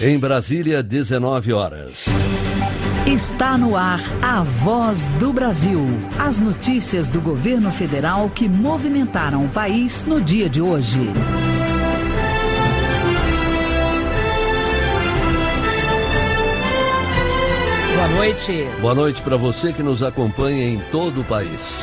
Em Brasília, 19 horas. Está no ar a Voz do Brasil. As notícias do governo federal que movimentaram o país no dia de hoje. Boa noite. Boa noite para você que nos acompanha em todo o país.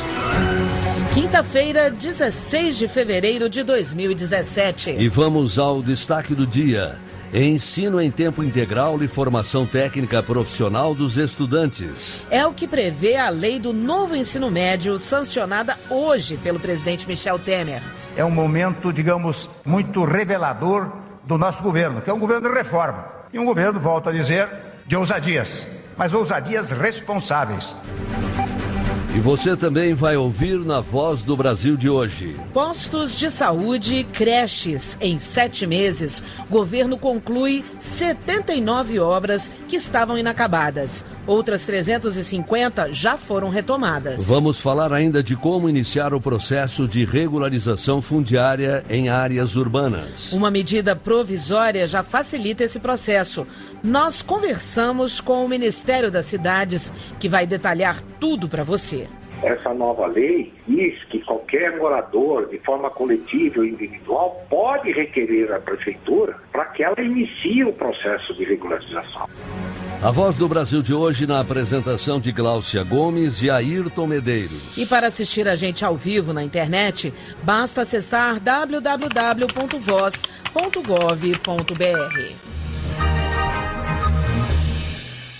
Quinta-feira, 16 de fevereiro de 2017. E vamos ao destaque do dia. Ensino em tempo integral e formação técnica profissional dos estudantes. É o que prevê a lei do novo ensino médio, sancionada hoje pelo presidente Michel Temer. É um momento, digamos, muito revelador do nosso governo, que é um governo de reforma. E um governo, volto a dizer, de ousadias, mas ousadias responsáveis. E você também vai ouvir na Voz do Brasil de hoje. Postos de saúde, creches. Em 7 meses, governo conclui 79 obras que estavam inacabadas. Outras 350 já foram retomadas. Vamos falar ainda de como iniciar o processo de regularização fundiária em áreas urbanas. Uma medida provisória já facilita esse processo. Nós conversamos com o Ministério das Cidades, que vai detalhar tudo para você. Essa nova lei diz que qualquer morador, de forma coletiva ou individual, pode requerer à prefeitura para que ela inicie o processo de regularização. A Voz do Brasil de hoje na apresentação de Gláucia Gomes e Ayrton Medeiros. E para assistir a gente ao vivo na internet, basta acessar www.voz.gov.br.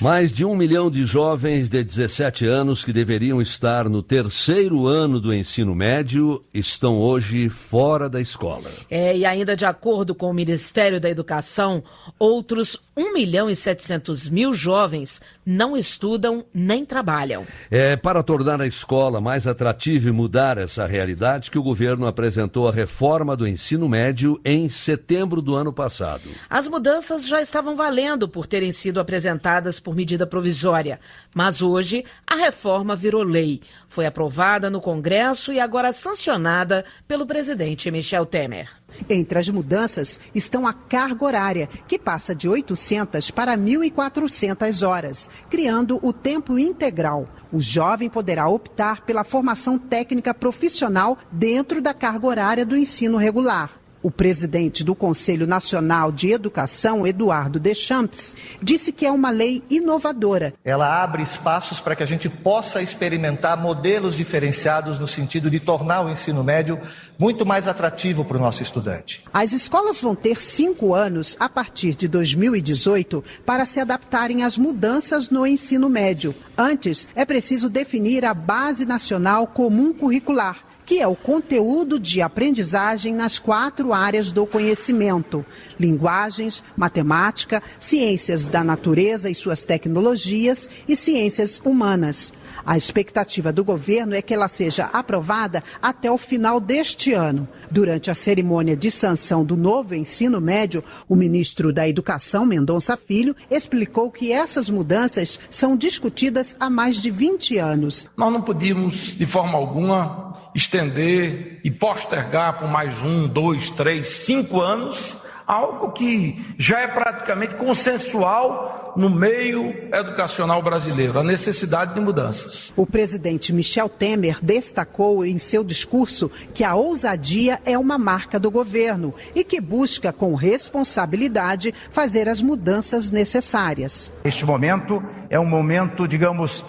Mais de 1 milhão de jovens de 17 anos que deveriam estar no 3º ano do ensino médio estão hoje fora da escola. E ainda de acordo com o Ministério da Educação, outros 1.700.000 jovens não estudam nem trabalham. É para tornar a escola mais atrativa e mudar essa realidade que o governo apresentou a reforma do ensino médio em setembro do ano passado. As mudanças já estavam valendo por terem sido apresentadas por medida provisória, mas hoje a reforma virou lei. Foi aprovada no Congresso e agora sancionada pelo presidente Michel Temer. Entre as mudanças estão a carga horária, que passa de 800 para 1.400 horas, criando o tempo integral. O jovem poderá optar pela formação técnica profissional dentro da carga horária do ensino regular. O presidente do Conselho Nacional de Educação, Eduardo Deschamps, disse que é uma lei inovadora. Ela abre espaços para que a gente possa experimentar modelos diferenciados no sentido de tornar o ensino médio muito mais atrativo para o nosso estudante. As escolas vão ter 5 anos a partir de 2018 para se adaptarem às mudanças no ensino médio. Antes, é preciso definir a Base Nacional Comum Curricular, que é o conteúdo de aprendizagem nas 4 áreas do conhecimento: linguagens, matemática, ciências da natureza e suas tecnologias e ciências humanas. A expectativa do governo é que ela seja aprovada até o final deste ano. Durante a cerimônia de sanção do novo ensino médio, o ministro da Educação, Mendonça Filho, explicou que essas mudanças são discutidas há mais de 20 anos. Nós não podíamos, de forma alguma, estender e postergar por mais 1, 2, 3, 5 anos algo que já é praticamente consensual no meio educacional brasileiro, a necessidade de mudanças. O presidente Michel Temer destacou em seu discurso que a ousadia é uma marca do governo e que busca, com responsabilidade, fazer as mudanças necessárias. Este momento é um momento, digamos,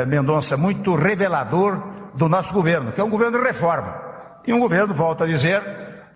Mendonça, muito revelador do nosso governo, que é um governo de reforma. E um governo, volto a dizer,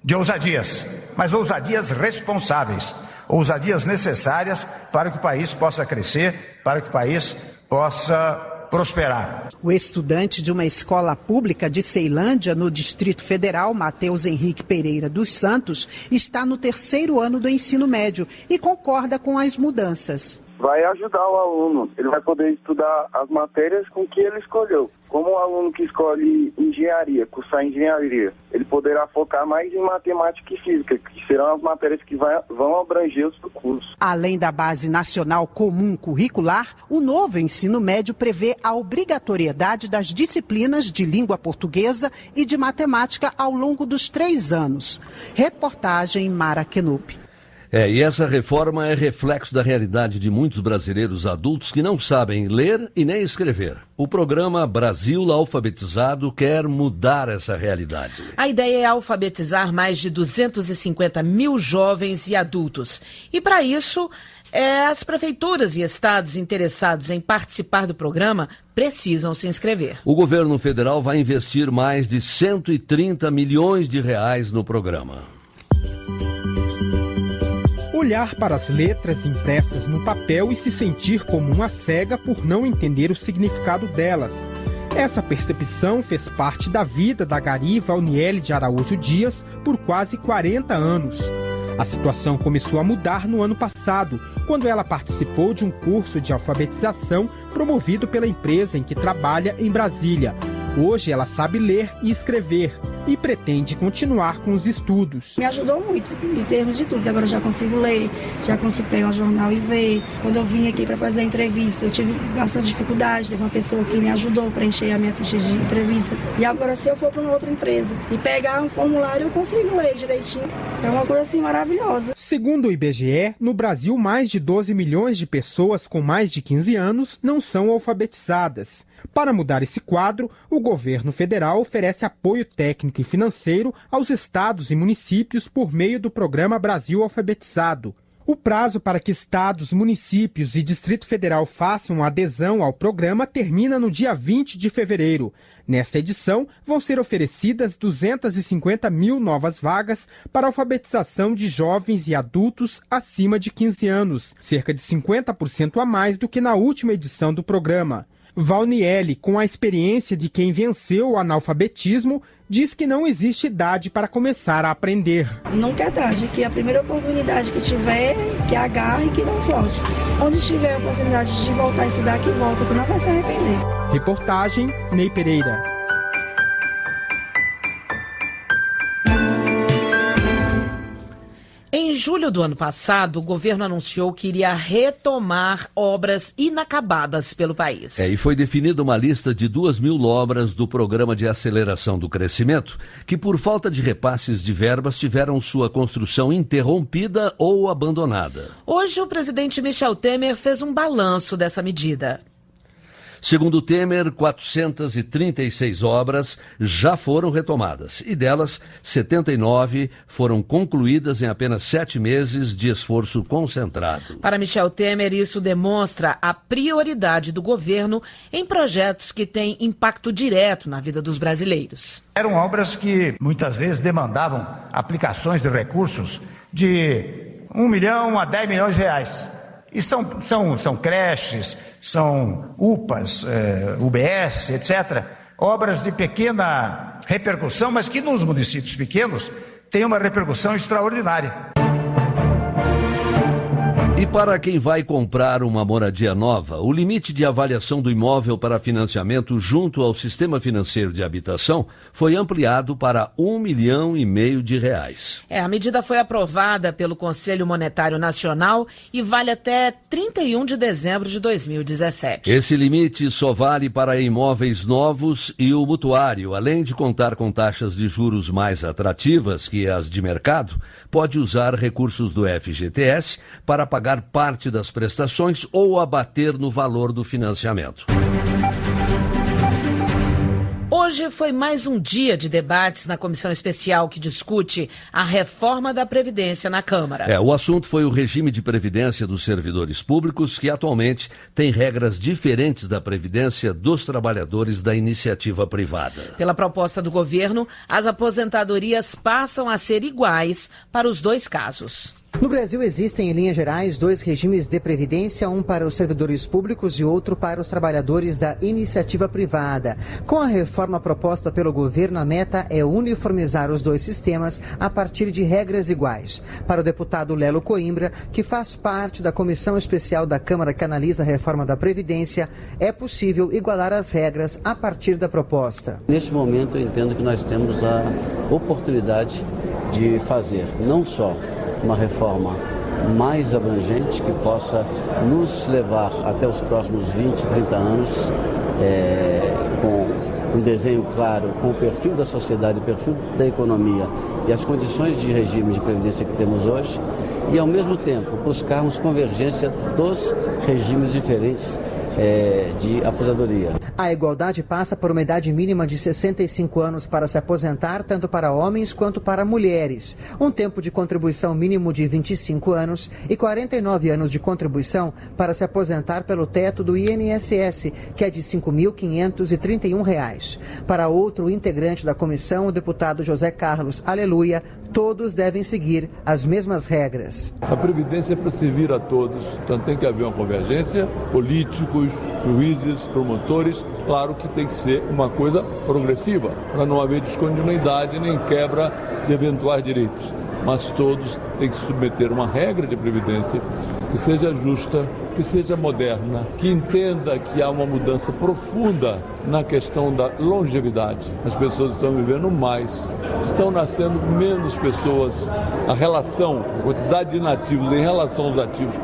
de ousadias, mas ousadias responsáveis, ousadias necessárias para que o país possa crescer, para que o país possa prosperar. O estudante de uma escola pública de Ceilândia, no Distrito Federal, Matheus Henrique Pereira dos Santos, está no 3º ano do ensino médio e concorda com as mudanças. Vai ajudar o aluno, ele vai poder estudar as matérias com que ele escolheu. Como o aluno que escolhe engenharia, cursar engenharia, ele poderá focar mais em matemática e física, que serão as matérias que vão abranger o seu curso. Além da Base Nacional Comum Curricular, o novo ensino médio prevê a obrigatoriedade das disciplinas de língua portuguesa e de matemática ao longo dos 3 anos. Reportagem Mara Kenup. E essa reforma é reflexo da realidade de muitos brasileiros adultos que não sabem ler e nem escrever. O programa Brasil Alfabetizado quer mudar essa realidade. A ideia é alfabetizar mais de 250 mil jovens e adultos. E para isso, as prefeituras e estados interessados em participar do programa precisam se inscrever. O governo federal vai investir mais de 130 milhões de reais no programa. Olhar para as letras impressas no papel e se sentir como uma cega por não entender o significado delas. Essa percepção fez parte da vida da Gari Valniele de Araújo Dias por quase 40 anos. A situação começou a mudar no ano passado, quando ela participou de um curso de alfabetização promovido pela empresa em que trabalha em Brasília. Hoje ela sabe ler e escrever e pretende continuar com os estudos. Me ajudou muito em termos de tudo, agora eu já consigo ler, já consigo pegar um jornal e ver. Quando eu vim aqui para fazer a entrevista, eu tive bastante dificuldade, teve uma pessoa que me ajudou a preencher a minha ficha de entrevista. E agora se eu for para uma outra empresa e pegar um formulário, eu consigo ler direitinho. É uma coisa assim maravilhosa. Segundo o IBGE, no Brasil mais de 12 milhões de pessoas com mais de 15 anos não são alfabetizadas. Para mudar esse quadro, o governo federal oferece apoio técnico e financeiro aos estados e municípios por meio do programa Brasil Alfabetizado. O prazo para que estados, municípios e Distrito Federal façam adesão ao programa termina no dia 20 de fevereiro. Nessa edição, vão ser oferecidas 250 mil novas vagas para alfabetização de jovens e adultos acima de 15 anos, cerca de 50% a mais do que na última edição do programa. Valniele, com a experiência de quem venceu o analfabetismo, diz que não existe idade para começar a aprender. Nunca é tarde, que a primeira oportunidade que tiver, que agarre e que não solte. Onde tiver a oportunidade de voltar a estudar, que volta, que não vai se arrepender. Reportagem, Ney Pereira. Em julho do ano passado, o governo anunciou que iria retomar obras inacabadas pelo país. E foi definida uma lista de 2.000 obras do Programa de Aceleração do Crescimento, que por falta de repasses de verbas tiveram sua construção interrompida ou abandonada. Hoje, o presidente Michel Temer fez um balanço dessa medida. Segundo Temer, 436 obras já foram retomadas e delas, 79 foram concluídas em apenas 7 meses de esforço concentrado. Para Michel Temer, isso demonstra a prioridade do governo em projetos que têm impacto direto na vida dos brasileiros. Eram obras que muitas vezes demandavam aplicações de recursos de 1 milhão a 10 milhões de reais. E são creches, são UPAs, UBS, etc. Obras de pequena repercussão, mas que nos municípios pequenos têm uma repercussão extraordinária. E para quem vai comprar uma moradia nova, o limite de avaliação do imóvel para financiamento junto ao Sistema Financeiro de Habitação foi ampliado para R$ 1,5 milhão de reais. A medida foi aprovada pelo Conselho Monetário Nacional e vale até 31 de dezembro de 2017. Esse limite só vale para imóveis novos e o mutuário, além de contar com taxas de juros mais atrativas que as de mercado, pode usar recursos do FGTS para pagar parte das prestações ou abater no valor do financiamento. Hoje foi mais um dia de debates na comissão especial que discute a reforma da Previdência na Câmara. O assunto foi o regime de previdência dos servidores públicos, que atualmente tem regras diferentes da Previdência dos trabalhadores da iniciativa privada. Pela proposta do governo, as aposentadorias passam a ser iguais para os dois casos. No Brasil existem, em linhas gerais, 2 regimes de previdência, um para os servidores públicos e outro para os trabalhadores da iniciativa privada. Com a reforma proposta pelo governo, a meta é uniformizar os 2 sistemas a partir de regras iguais. Para o deputado Lelo Coimbra, que faz parte da comissão especial da Câmara que analisa a reforma da Previdência, é possível igualar as regras a partir da proposta. Neste momento, eu entendo que nós temos a oportunidade de fazer não só uma reforma mais abrangente que possa nos levar até os próximos 20, 30 anos com um desenho claro com o perfil da sociedade, o perfil da economia e as condições de regime de previdência que temos hoje, e ao mesmo tempo buscarmos convergência dos regimes diferentes de aposentadoria. A igualdade passa por uma idade mínima de 65 anos para se aposentar, tanto para homens quanto para mulheres. Um tempo de contribuição mínimo de 25 anos e 49 anos de contribuição para se aposentar pelo teto do INSS, que é de R$ 5.531. Para outro integrante da comissão, o deputado José Carlos Aleluia, todos devem seguir as mesmas regras. A Previdência é para servir a todos, então tem que haver uma convergência, políticos, juízes, promotores, claro que tem que ser uma coisa progressiva, para não haver descontinuidade nem quebra de eventuais direitos. Mas todos têm que submeter uma regra de previdência que seja justa, que seja moderna, que entenda que há uma mudança profunda na questão da longevidade. As pessoas estão vivendo mais, estão nascendo menos pessoas. A quantidade de inativos em relação aos ativos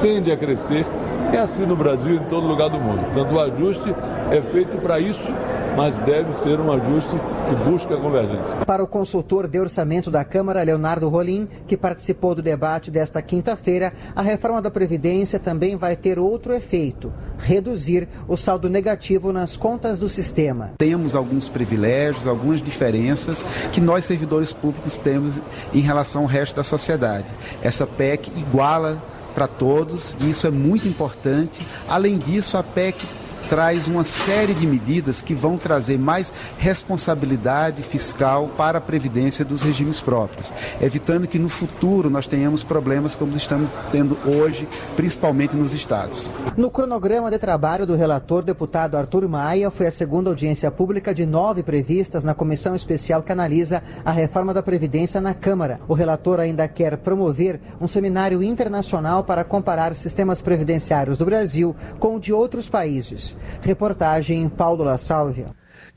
tende a crescer. É assim no Brasil e em todo lugar do mundo. Portanto, o ajuste é feito para isso, mas deve ser um ajuste que busca a convergência. Para o consultor de orçamento da Câmara, Leonardo Rolim, que participou do debate desta quinta-feira, a reforma da Previdência também vai ter outro efeito: reduzir o saldo negativo nas contas do sistema. Temos alguns privilégios, algumas diferenças que nós, servidores públicos, temos em relação ao resto da sociedade. Essa PEC iguala para todos, e isso é muito importante. Além disso, a PEC traz uma série de medidas que vão trazer mais responsabilidade fiscal para a previdência dos regimes próprios, evitando que no futuro nós tenhamos problemas como estamos tendo hoje, principalmente nos estados. No cronograma de trabalho do relator, deputado Arthur Maia, foi a segunda audiência pública de 9 previstas na comissão especial que analisa a reforma da Previdência na Câmara. O relator ainda quer promover um seminário internacional para comparar sistemas previdenciários do Brasil com o de outros países. Reportagem Paulo La Sálvia.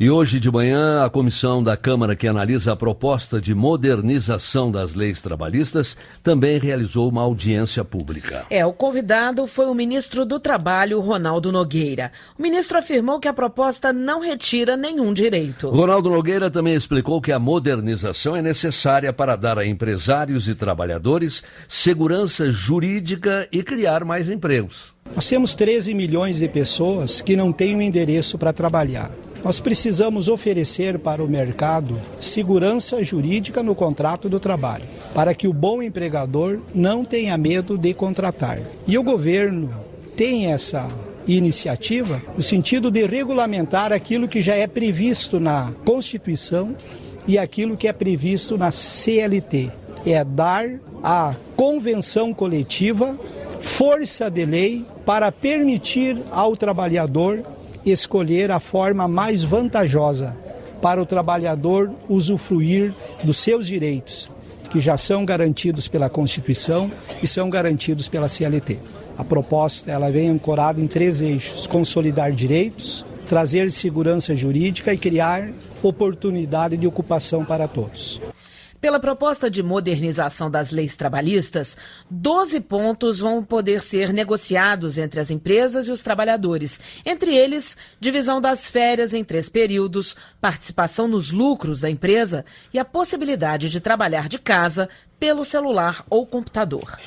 E hoje de manhã, a comissão da Câmara que analisa a proposta de modernização das leis trabalhistas também realizou uma audiência pública. O convidado foi o ministro do Trabalho, Ronaldo Nogueira. O ministro afirmou que a proposta não retira nenhum direito. Ronaldo Nogueira também explicou que a modernização é necessária para dar a empresários e trabalhadores segurança jurídica e criar mais empregos. Nós temos 13 milhões de pessoas que não têm um endereço para trabalhar. Nós precisamos oferecer para o mercado segurança jurídica no contrato do trabalho, para que o bom empregador não tenha medo de contratar. E o governo tem essa iniciativa no sentido de regulamentar aquilo que já é previsto na Constituição e aquilo que é previsto na CLT. É dar à convenção coletiva força de lei para permitir ao trabalhador escolher a forma mais vantajosa para o trabalhador usufruir dos seus direitos, que já são garantidos pela Constituição e são garantidos pela CLT. A proposta ela vem ancorada em 3 eixos: consolidar direitos, trazer segurança jurídica e criar oportunidade de ocupação para todos. Pela proposta de modernização das leis trabalhistas, 12 pontos vão poder ser negociados entre as empresas e os trabalhadores. Entre eles, divisão das férias em 3 períodos, participação nos lucros da empresa e a possibilidade de trabalhar de casa pelo celular ou computador.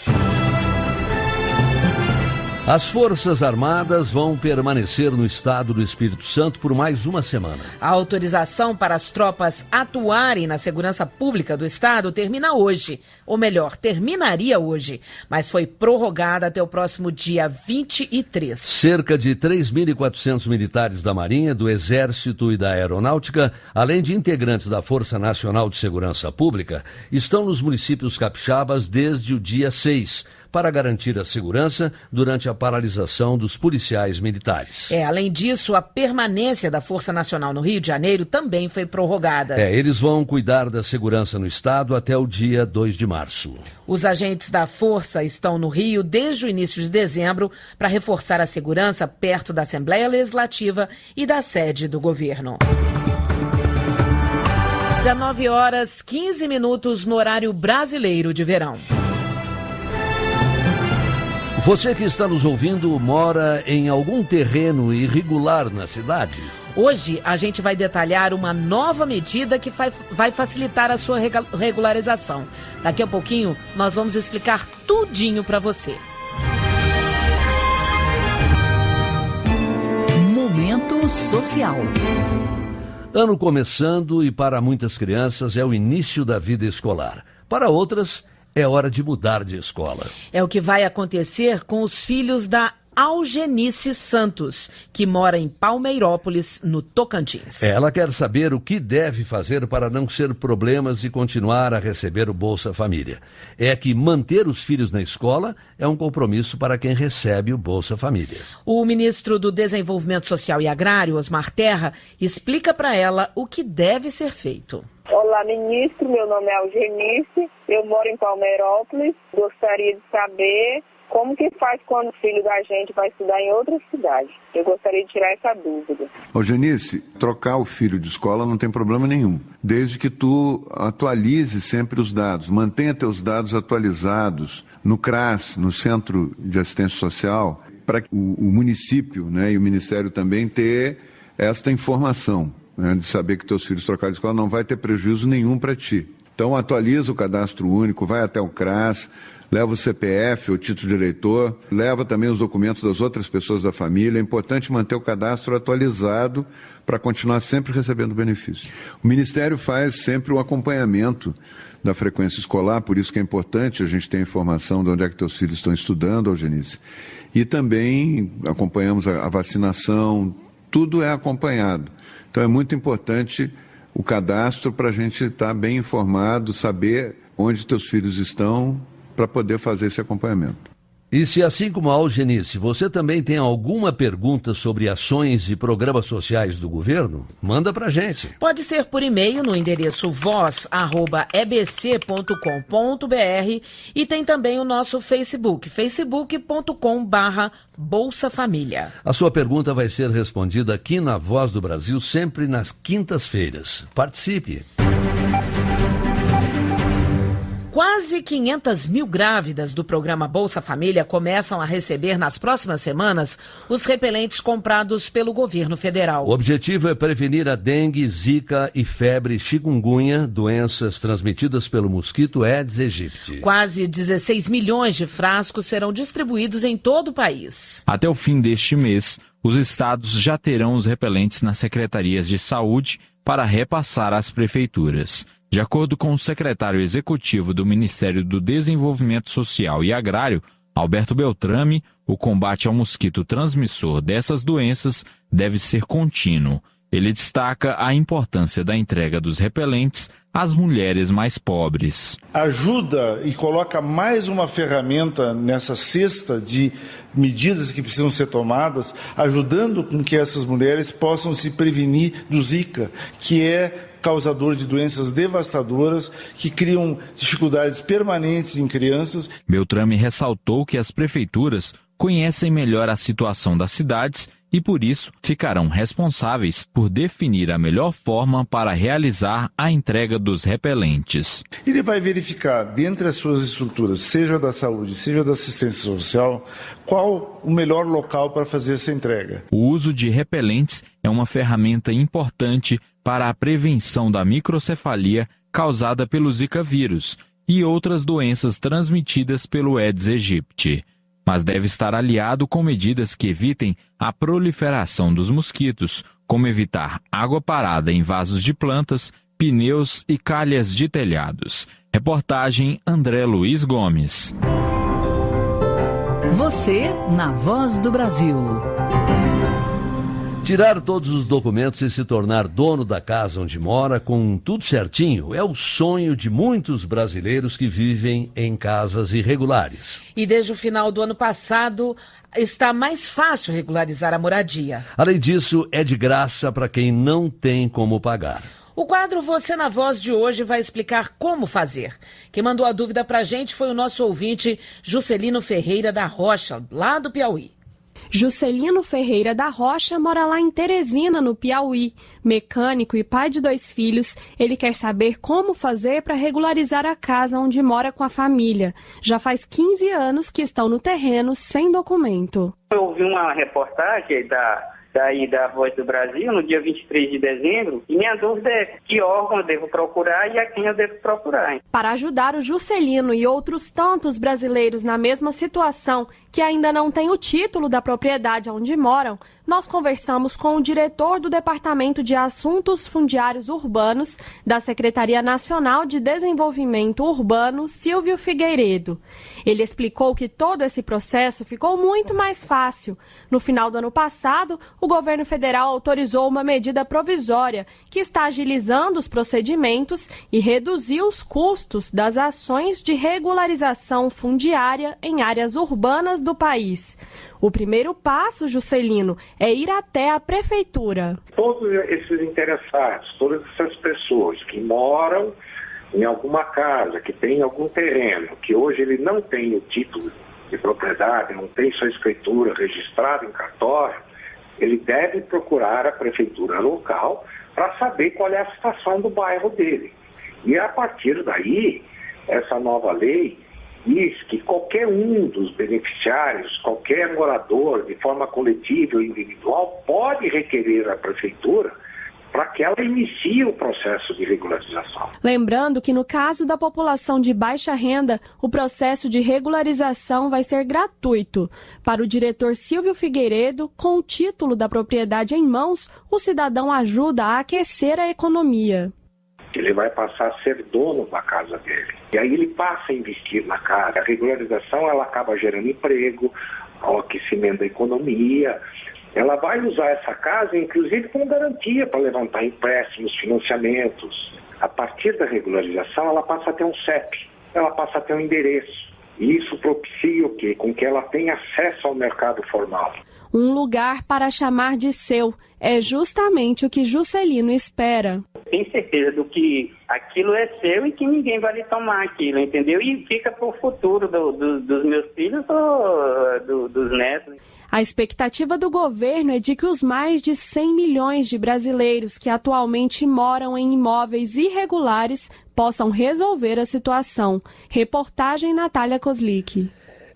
As Forças Armadas vão permanecer no estado do Espírito Santo por mais uma semana. A autorização para as tropas atuarem na segurança pública do estado termina hoje. Ou melhor, terminaria hoje, mas foi prorrogada até o próximo dia 23. Cerca de 3.400 militares da Marinha, do Exército e da Aeronáutica, além de integrantes da Força Nacional de Segurança Pública, estão nos municípios capixabas desde o dia 6, para garantir a segurança durante a paralisação dos policiais militares. Além disso, a permanência da Força Nacional no Rio de Janeiro também foi prorrogada. Eles vão cuidar da segurança no estado até o dia 2 de março. Os agentes da Força estão no Rio desde o início de dezembro para reforçar a segurança perto da Assembleia Legislativa e da sede do governo. 19h15 no horário brasileiro de verão. Você que está nos ouvindo mora em algum terreno irregular na cidade? Hoje a gente vai detalhar uma nova medida que vai facilitar a sua regularização. Daqui a pouquinho nós vamos explicar tudinho para você. Momento Social. Ano começando e para muitas crianças é o início da vida escolar. Para outras, é hora de mudar de escola. É o que vai acontecer com os filhos da Algenice Santos, que mora em Palmeirópolis, no Tocantins. Ela quer saber o que deve fazer para não ser problemas e continuar a receber o Bolsa Família. É que manter os filhos na escola é um compromisso para quem recebe o Bolsa Família. O ministro do Desenvolvimento Social e Agrário, Osmar Terra, explica para ela o que deve ser feito. Olá, ministro. Meu nome é Algenice. Eu moro em Palmeirópolis. Gostaria de saber como que faz quando o filho da gente vai estudar em outra cidade. Eu gostaria de tirar essa dúvida. Algenice, trocar o filho de escola não tem problema nenhum, desde que tu atualize sempre os dados, mantenha teus dados atualizados no CRAS, no Centro de Assistência Social, para o município, né, e o Ministério também ter esta informação, né, de saber que teus filhos trocaram de escola não vai ter prejuízo nenhum para ti. Então atualiza o cadastro único, vai até o CRAS, leva o CPF, o título de eleitor, leva também os documentos das outras pessoas da família. É importante manter o cadastro atualizado para continuar sempre recebendo benefício. O Ministério faz sempre o acompanhamento da frequência escolar, por isso que é importante a gente ter informação de onde é que teus filhos estão estudando, Algenice. E também acompanhamos a vacinação, tudo é acompanhado. Então é muito importante o cadastro para a gente estar bem informado, saber onde teus filhos estão, para poder fazer esse acompanhamento. E se, assim como a Algenice, você também tem alguma pergunta sobre ações e programas sociais do governo, manda pra gente. Pode ser por e-mail no endereço voz@ebc.com.br e tem também o nosso Facebook, facebook.com/Bolsa Família. A sua pergunta vai ser respondida aqui na Voz do Brasil, sempre nas quintas-feiras. Participe! Quase 500 mil grávidas do programa Bolsa Família começam a receber nas próximas semanas os repelentes comprados pelo governo federal. O objetivo é prevenir a dengue, zika e febre chikungunya, doenças transmitidas pelo mosquito Aedes aegypti. Quase 16 milhões de frascos serão distribuídos em todo o país. Até o fim deste mês, os estados já terão os repelentes nas secretarias de saúde para repassar às prefeituras. De acordo com o secretário executivo do Ministério do Desenvolvimento Social e Agrário, Alberto Beltrame, o combate ao mosquito transmissor dessas doenças deve ser contínuo. Ele destaca a importância da entrega dos repelentes às mulheres mais pobres. Ajuda e coloca mais uma ferramenta nessa cesta de medidas que precisam ser tomadas, ajudando com que essas mulheres possam se prevenir do Zika, que é causador de doenças devastadoras que criam dificuldades permanentes em crianças. Beltrame ressaltou que as prefeituras conhecem melhor a situação das cidades e, por isso, ficarão responsáveis por definir a melhor forma para realizar a entrega dos repelentes. Ele vai verificar, dentre as suas estruturas, seja da saúde, seja da assistência social, qual o melhor local para fazer essa entrega. O uso de repelentes é uma ferramenta importante para a prevenção da microcefalia causada pelo Zika vírus e outras doenças transmitidas pelo Aedes aegypti, mas deve estar aliado com medidas que evitem a proliferação dos mosquitos, como evitar água parada em vasos de plantas, pneus e calhas de telhados. Reportagem André Luiz Gomes. Você na Voz do Brasil. Tirar todos os documentos e se tornar dono da casa onde mora com tudo certinho é o sonho de muitos brasileiros que vivem em casas irregulares. E desde o final do ano passado está mais fácil regularizar a moradia. Além disso, é de graça para quem não tem como pagar. O quadro Você na Voz de hoje vai explicar como fazer. Quem mandou a dúvida para a gente foi o nosso ouvinte Juscelino Ferreira da Rocha, lá do Piauí. Juscelino Ferreira da Rocha mora lá em Teresina, no Piauí. Mecânico e pai de 2 filhos, ele quer saber como fazer para regularizar a casa onde mora com a família. Já faz 15 anos que estão no terreno sem documento. Eu ouvi uma reportagem da daí da Voz do Brasil, no dia 23 de dezembro, e minha dúvida é que órgão eu devo procurar e a quem eu devo procurar. Para ajudar o Juscelino e outros tantos brasileiros na mesma situação que ainda não têm o título da propriedade onde moram, nós conversamos com o diretor do Departamento de Assuntos Fundiários Urbanos da Secretaria Nacional de Desenvolvimento Urbano, Silvio Figueiredo. Ele explicou que todo esse processo ficou muito mais fácil. No final do ano passado, o governo federal autorizou uma medida provisória que está agilizando os procedimentos e reduziu os custos das ações de regularização fundiária em áreas urbanas do país. O primeiro passo, Juscelino, é ir até a prefeitura. Todos esses interessados, todas essas pessoas que moram em alguma casa, que tem algum terreno, que hoje ele não tem o título de propriedade, não tem sua escritura registrada em cartório, ele deve procurar a prefeitura local para saber qual é a situação do bairro dele. E a partir daí, essa nova lei diz que qualquer um dos beneficiários, qualquer morador, de forma coletiva ou individual, pode requerer à prefeitura para que ela inicie o processo de regularização. Lembrando que no caso da população de baixa renda, o processo de regularização vai ser gratuito. Para o diretor Silvio Figueiredo, com o título da propriedade em mãos, o cidadão ajuda a aquecer a economia. Ele vai passar a ser dono da casa dele. E aí ele passa a investir na casa. A regularização ela acaba gerando emprego, o aquecimento da economia. Ela vai usar essa casa, inclusive, como garantia para levantar empréstimos, financiamentos. A partir da regularização, ela passa a ter um CEP, ela passa a ter um endereço. E isso propicia o quê? Com que ela tenha acesso ao mercado formal. Um lugar para chamar de seu. É justamente o que Juscelino espera. Tenho certeza do que aquilo é seu e que ninguém vai lhe tomar aquilo, entendeu? E fica para o futuro dos meus filhos ou dos netos. A expectativa do governo é de que os mais de 100 milhões de brasileiros que atualmente moram em imóveis irregulares possam resolver a situação. Reportagem Natália Kozlik.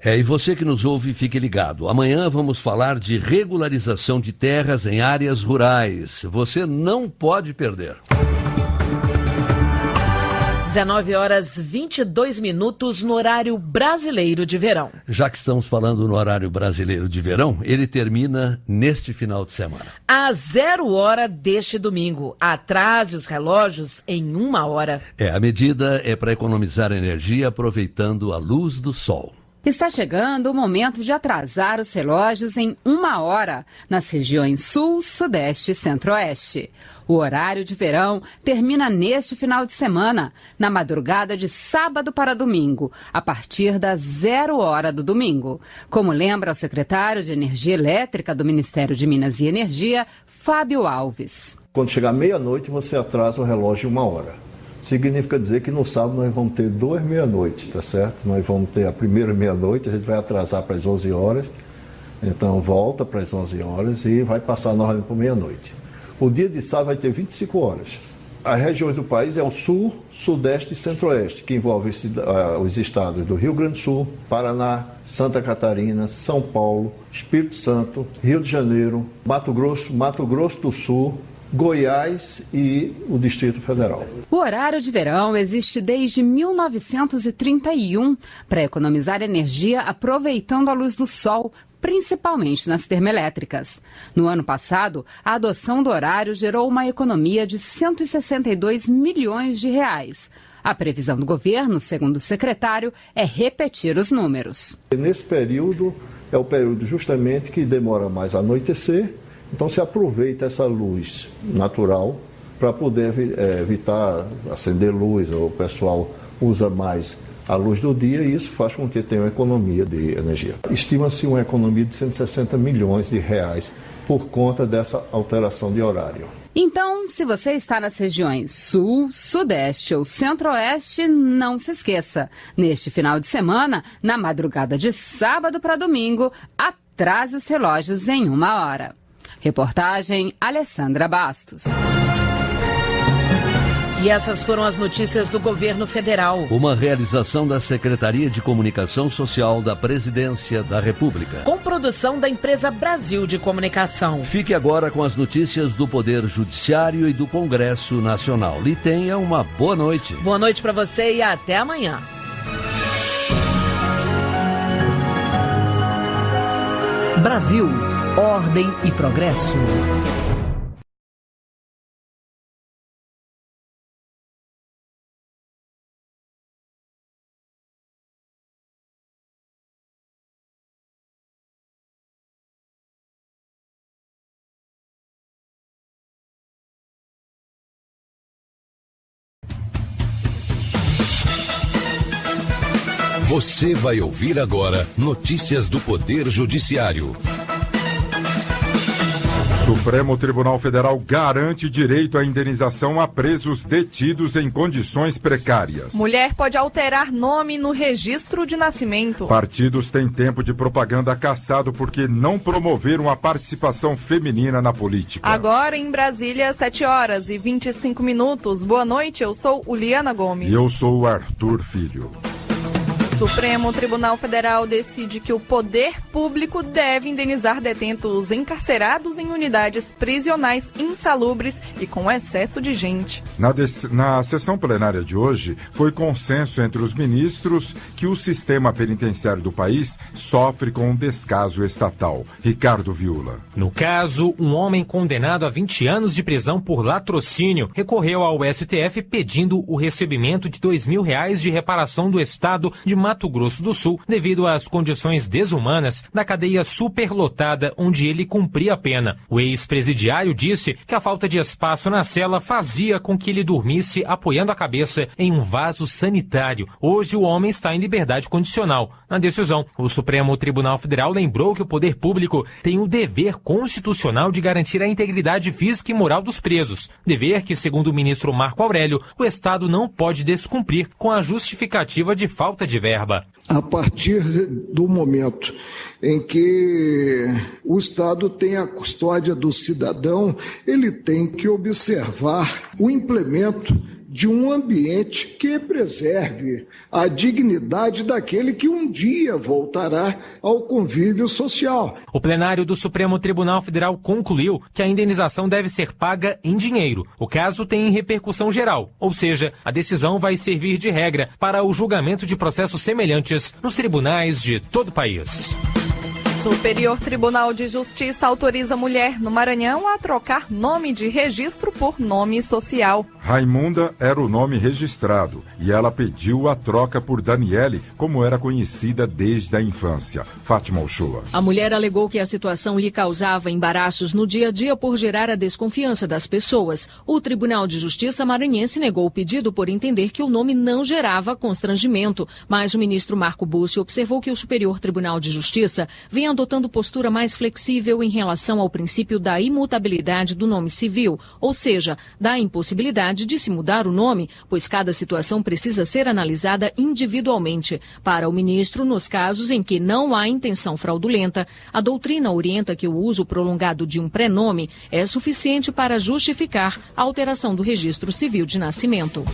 E você que nos ouve, fique ligado. Amanhã vamos falar de regularização de terras em áreas rurais. Você não pode perder. 19 horas 22 minutos no horário brasileiro de verão. Já que estamos falando no horário brasileiro de verão, ele termina neste final de semana. Às 0 hora deste domingo. Atrase os relógios em 1 hora. A medida é para economizar energia aproveitando a luz do sol. Está chegando o momento de atrasar os relógios em 1 hora nas regiões Sul, Sudeste e Centro-Oeste. O horário de verão termina neste final de semana, na madrugada de sábado para domingo, a partir das 0 hora do domingo. Como lembra o secretário de Energia Elétrica do Ministério de Minas e Energia, Fábio Alves. Quando chegar meia-noite, você atrasa o relógio 1 hora. Significa dizer que no sábado nós vamos ter 2 meia-noite, tá certo? Nós vamos ter a primeira meia-noite, a gente vai atrasar para as 11 horas, então volta para as 11 horas e vai passar novamente para meia-noite. O dia de sábado vai ter 25 horas. As regiões do país é o Sul, Sudeste e Centro-Oeste, que envolve os estados do Rio Grande do Sul, Paraná, Santa Catarina, São Paulo, Espírito Santo, Rio de Janeiro, Mato Grosso do Sul, Goiás e o Distrito Federal. O horário de verão existe desde 1931 para economizar energia aproveitando a luz do sol, principalmente nas termoelétricas. No ano passado, a adoção do horário gerou uma economia de 162 milhões de reais. A previsão do governo, segundo o secretário, é repetir os números. Nesse período, é o período justamente que demora mais a anoitecer. Então se aproveita essa luz natural para poder evitar acender luz. O pessoal usa mais a luz do dia e isso faz com que tenha uma economia de energia. Estima-se uma economia de 160 milhões de reais por conta dessa alteração de horário. Então, se você está nas regiões Sul, Sudeste ou Centro-Oeste, não se esqueça. Neste final de semana, na madrugada de sábado para domingo, atrase os relógios em 1 hora. Reportagem Alessandra Bastos. E essas foram as notícias do governo federal. Uma realização da Secretaria de Comunicação Social da Presidência da República. Com produção da empresa Brasil de Comunicação. Fique agora com as notícias do Poder Judiciário e do Congresso Nacional. E tenha uma boa noite. Boa noite para você e até amanhã. Brasil, ordem e progresso. Você vai ouvir agora notícias do Poder Judiciário. Supremo Tribunal Federal garante direito à indenização a presos detidos em condições precárias. Mulher pode alterar nome no registro de nascimento. Partidos têm tempo de propaganda cassado porque não promoveram a participação feminina na política. Agora em Brasília, 7h25. Boa noite, eu sou Uliana Gomes. E eu sou o Arthur Filho. Supremo Tribunal Federal decide que o poder público deve indenizar detentos encarcerados em unidades prisionais insalubres e com excesso de gente. Na sessão plenária de hoje, foi consenso entre os ministros que o sistema penitenciário do país sofre com um descaso estatal. Ricardo Viula. No caso, um homem condenado a 20 anos de prisão por latrocínio recorreu ao STF pedindo o recebimento de R$2.000 de reparação do Estado de Mato Grosso do Sul, devido às condições desumanas da cadeia superlotada onde ele cumpria a pena. O ex-presidiário disse que a falta de espaço na cela fazia com que ele dormisse apoiando a cabeça em um vaso sanitário. Hoje o homem está em liberdade condicional. Na decisão, o Supremo Tribunal Federal lembrou que o poder público tem o dever constitucional de garantir a integridade física e moral dos presos. Dever que, segundo o ministro Marco Aurélio, o Estado não pode descumprir com a justificativa de falta de verba. A partir do momento em que o Estado tem a custódia do cidadão, ele tem que observar o implemento de um ambiente que preserve a dignidade daquele que um dia voltará ao convívio social. O plenário do Supremo Tribunal Federal concluiu que a indenização deve ser paga em dinheiro. O caso tem repercussão geral, ou seja, a decisão vai servir de regra para o julgamento de processos semelhantes nos tribunais de todo o país. Superior Tribunal de Justiça autoriza mulher no Maranhão a trocar nome de registro por nome social. Raimunda era o nome registrado e ela pediu a troca por Daniele, como era conhecida desde a infância. Fátima Uchoa. A mulher alegou que a situação lhe causava embaraços no dia a dia por gerar a desconfiança das pessoas. O Tribunal de Justiça maranhense negou o pedido por entender que o nome não gerava constrangimento, mas o ministro Marco Bussi observou que o Superior Tribunal de Justiça vem adotando postura mais flexível em relação ao princípio da imutabilidade do nome civil, ou seja, da impossibilidade de se mudar o nome, pois cada situação precisa ser analisada individualmente. Para o ministro, nos casos em que não há intenção fraudulenta, a doutrina orienta que o uso prolongado de um prenome é suficiente para justificar a alteração do registro civil de nascimento.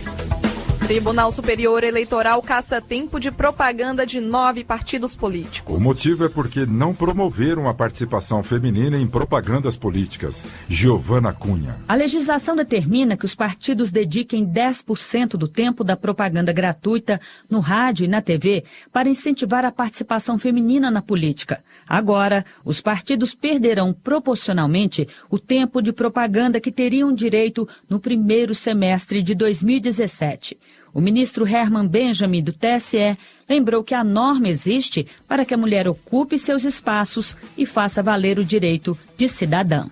Tribunal Superior Eleitoral caça tempo de propaganda de 9 partidos políticos. O motivo é porque não promoveram a participação feminina em propagandas políticas. Giovana Cunha. A legislação determina que os partidos dediquem 10% do tempo da propaganda gratuita no rádio e na TV para incentivar a participação feminina na política. Agora, os partidos perderão proporcionalmente o tempo de propaganda que teriam direito no primeiro semestre de 2017. O ministro Herman Benjamin, do TSE, lembrou que a norma existe para que a mulher ocupe seus espaços e faça valer o direito de cidadã.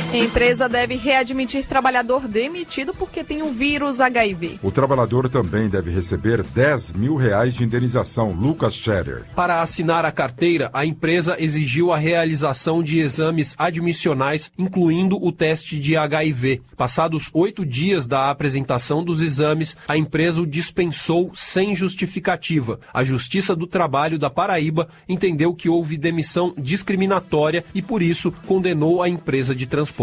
A empresa deve readmitir trabalhador demitido porque tem o vírus HIV. O trabalhador também deve receber R$10.000 de indenização. Lucas Scherer. Para assinar a carteira, a empresa exigiu a realização de exames admissionais, incluindo o teste de HIV. Passados 8 dias da apresentação dos exames, a empresa o dispensou sem justificativa. A Justiça do Trabalho da Paraíba entendeu que houve demissão discriminatória e, por isso, condenou a empresa de transporte.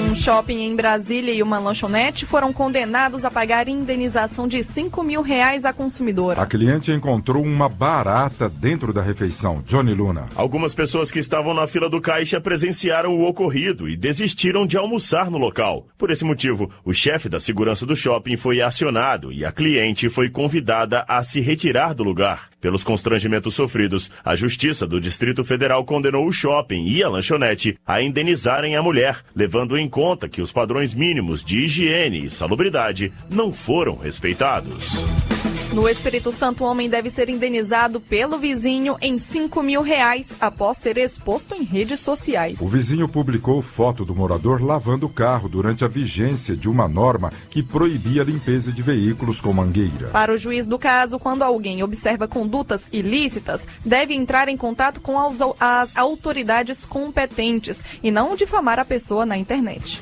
Um shopping em Brasília e uma lanchonete foram condenados a pagar indenização de R$5 mil à consumidora. A cliente encontrou uma barata dentro da refeição. Johnny Luna. Algumas pessoas que estavam na fila do caixa presenciaram o ocorrido e desistiram de almoçar no local. Por esse motivo, o chefe da segurança do shopping foi acionado e a cliente foi convidada a se retirar do lugar. Pelos constrangimentos sofridos, a Justiça do Distrito Federal condenou o shopping e a lanchonete a indenizarem a mulher, levando em conta que os padrões mínimos de higiene e salubridade não foram respeitados. No Espírito Santo, o homem deve ser indenizado pelo vizinho em R$5 mil após ser exposto em redes sociais. O vizinho publicou foto do morador lavando o carro durante a vigência de uma norma que proibia a limpeza de veículos com mangueira. Para o juiz do caso, quando alguém observa condutas ilícitas, deve entrar em contato com as autoridades competentes e não difamar a pessoa na internet.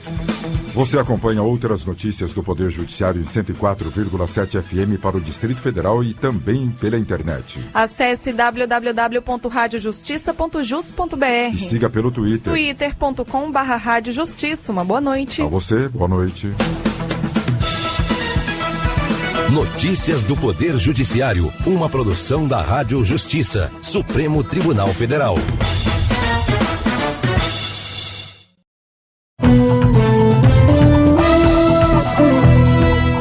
Você acompanha outras notícias do Poder Judiciário em 104,7 FM para o Distrito Federal e também pela internet. Acesse www.radiojustiça.jus.br e siga pelo Twitter. twitter.com/radiojustiça. Uma boa noite. A você, boa noite. Notícias do Poder Judiciário, uma produção da Rádio Justiça, Supremo Tribunal Federal.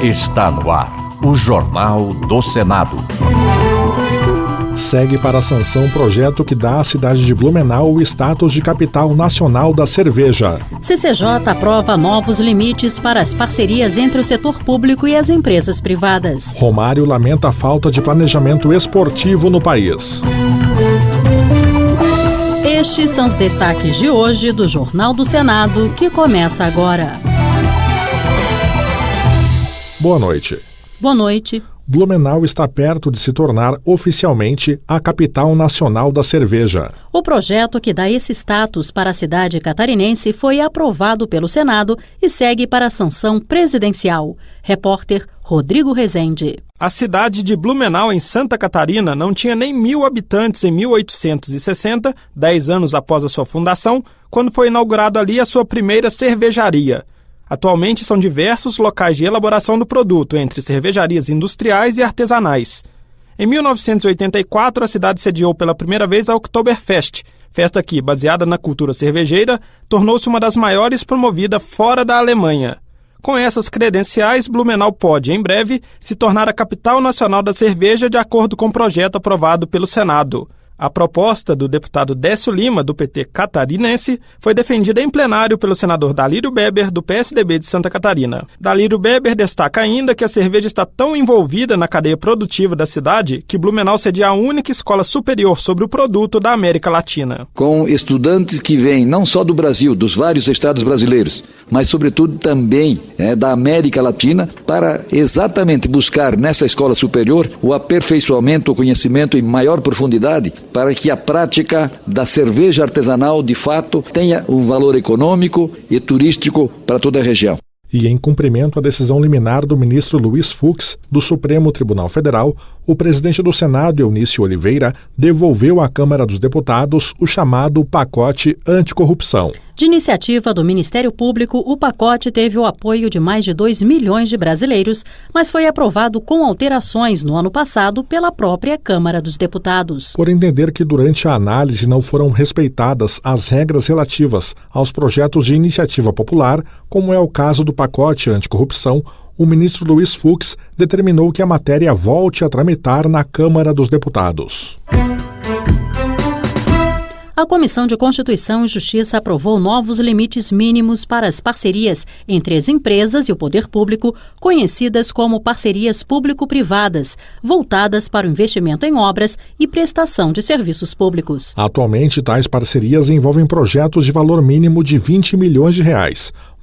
Está no ar, o Jornal do Senado. Segue para a sanção um projeto que dá à cidade de Blumenau o status de capital nacional da cerveja. CCJ aprova novos limites para as parcerias entre o setor público e as empresas privadas. Romário lamenta a falta de planejamento esportivo no país. Estes são os destaques de hoje do Jornal do Senado, que começa agora. Boa noite. Boa noite. Blumenau está perto de se tornar oficialmente a capital nacional da cerveja. O projeto que dá esse status para a cidade catarinense foi aprovado pelo Senado e segue para a sanção presidencial. Repórter Rodrigo Rezende. A cidade de Blumenau, em Santa Catarina, não tinha nem 1.000 habitantes em 1860, 10 anos após a sua fundação, quando foi inaugurada ali a sua primeira cervejaria. Atualmente são diversos locais de elaboração do produto, entre cervejarias industriais e artesanais. Em 1984, a cidade sediou pela primeira vez a Oktoberfest, festa que, baseada na cultura cervejeira, tornou-se uma das maiores promovida fora da Alemanha. Com essas credenciais, Blumenau pode, em breve, se tornar a capital nacional da cerveja de acordo com o projeto aprovado pelo Senado. A proposta do deputado Décio Lima, do PT catarinense, foi defendida em plenário pelo senador Dalírio Beber, do PSDB de Santa Catarina. Dalírio Beber destaca ainda que a cerveja está tão envolvida na cadeia produtiva da cidade que Blumenau seria a única escola superior sobre o produto da América Latina. Com estudantes que vêm não só do Brasil, dos vários estados brasileiros, mas sobretudo também da América Latina, para exatamente buscar nessa escola superior o aperfeiçoamento, o conhecimento em maior profundidade, para que a prática da cerveja artesanal, de fato, tenha um valor econômico e turístico para toda a região. E em cumprimento à decisão liminar do ministro Luiz Fux, do Supremo Tribunal Federal, o presidente do Senado, Eunício Oliveira, devolveu à Câmara dos Deputados o chamado pacote anticorrupção. De iniciativa do Ministério Público, o pacote teve o apoio de mais de 2 milhões de brasileiros, mas foi aprovado com alterações no ano passado pela própria Câmara dos Deputados. Por entender que durante a análise não foram respeitadas as regras relativas aos projetos de iniciativa popular, como é o caso do pacote anticorrupção, o ministro Luiz Fux determinou que a matéria volte a tramitar na Câmara dos Deputados. A Comissão de Constituição e Justiça aprovou novos limites mínimos para as parcerias entre as empresas e o poder público, conhecidas como parcerias público-privadas, voltadas para o investimento em obras e prestação de serviços públicos. Atualmente, tais parcerias envolvem projetos de valor mínimo de R$20 milhões,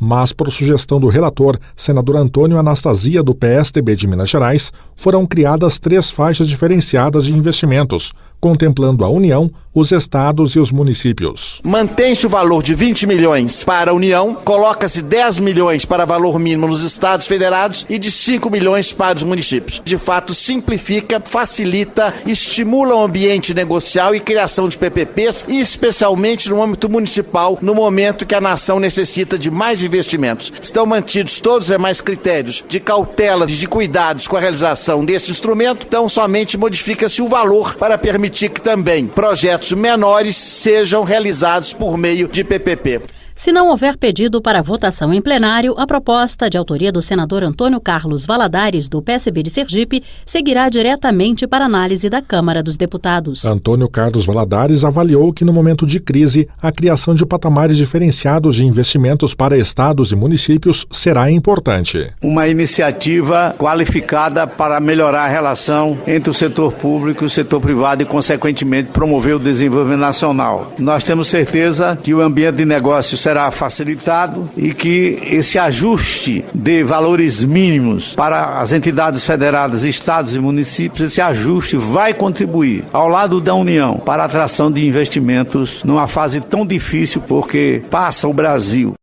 mas, por sugestão do relator, senador Antônio Anastasia, do PSDB de Minas Gerais, foram criadas 3 faixas diferenciadas de investimentos, contemplando a União, os estados e os municípios. Mantém-se o valor de 20 milhões para a União, coloca-se 10 milhões para valor mínimo nos estados federados e de 5 milhões para os municípios. De fato, simplifica, facilita, estimula o ambiente negocial e criação de PPPs, e especialmente no âmbito municipal, no momento que a nação necessita de mais investimentos. Estão mantidos todos os demais critérios de cautela e de cuidados com a realização deste instrumento, então somente modifica-se o valor para permitir que também projetos menores sejam realizados por meio de PPP. Se não houver pedido para votação em plenário, a proposta, de autoria do senador Antônio Carlos Valadares, do PSB de Sergipe, seguirá diretamente para análise da Câmara dos Deputados. Antônio Carlos Valadares avaliou que, no momento de crise, a criação de patamares diferenciados de investimentos para estados e municípios será importante. Uma iniciativa qualificada para melhorar a relação entre o setor público e o setor privado e, consequentemente, promover o desenvolvimento nacional. Nós temos certeza que o ambiente de negócio será facilitado e que esse ajuste de valores mínimos para as entidades federadas, estados e municípios, esse ajuste vai contribuir, ao lado da União, para a atração de investimentos numa fase tão difícil, porque passa o Brasil.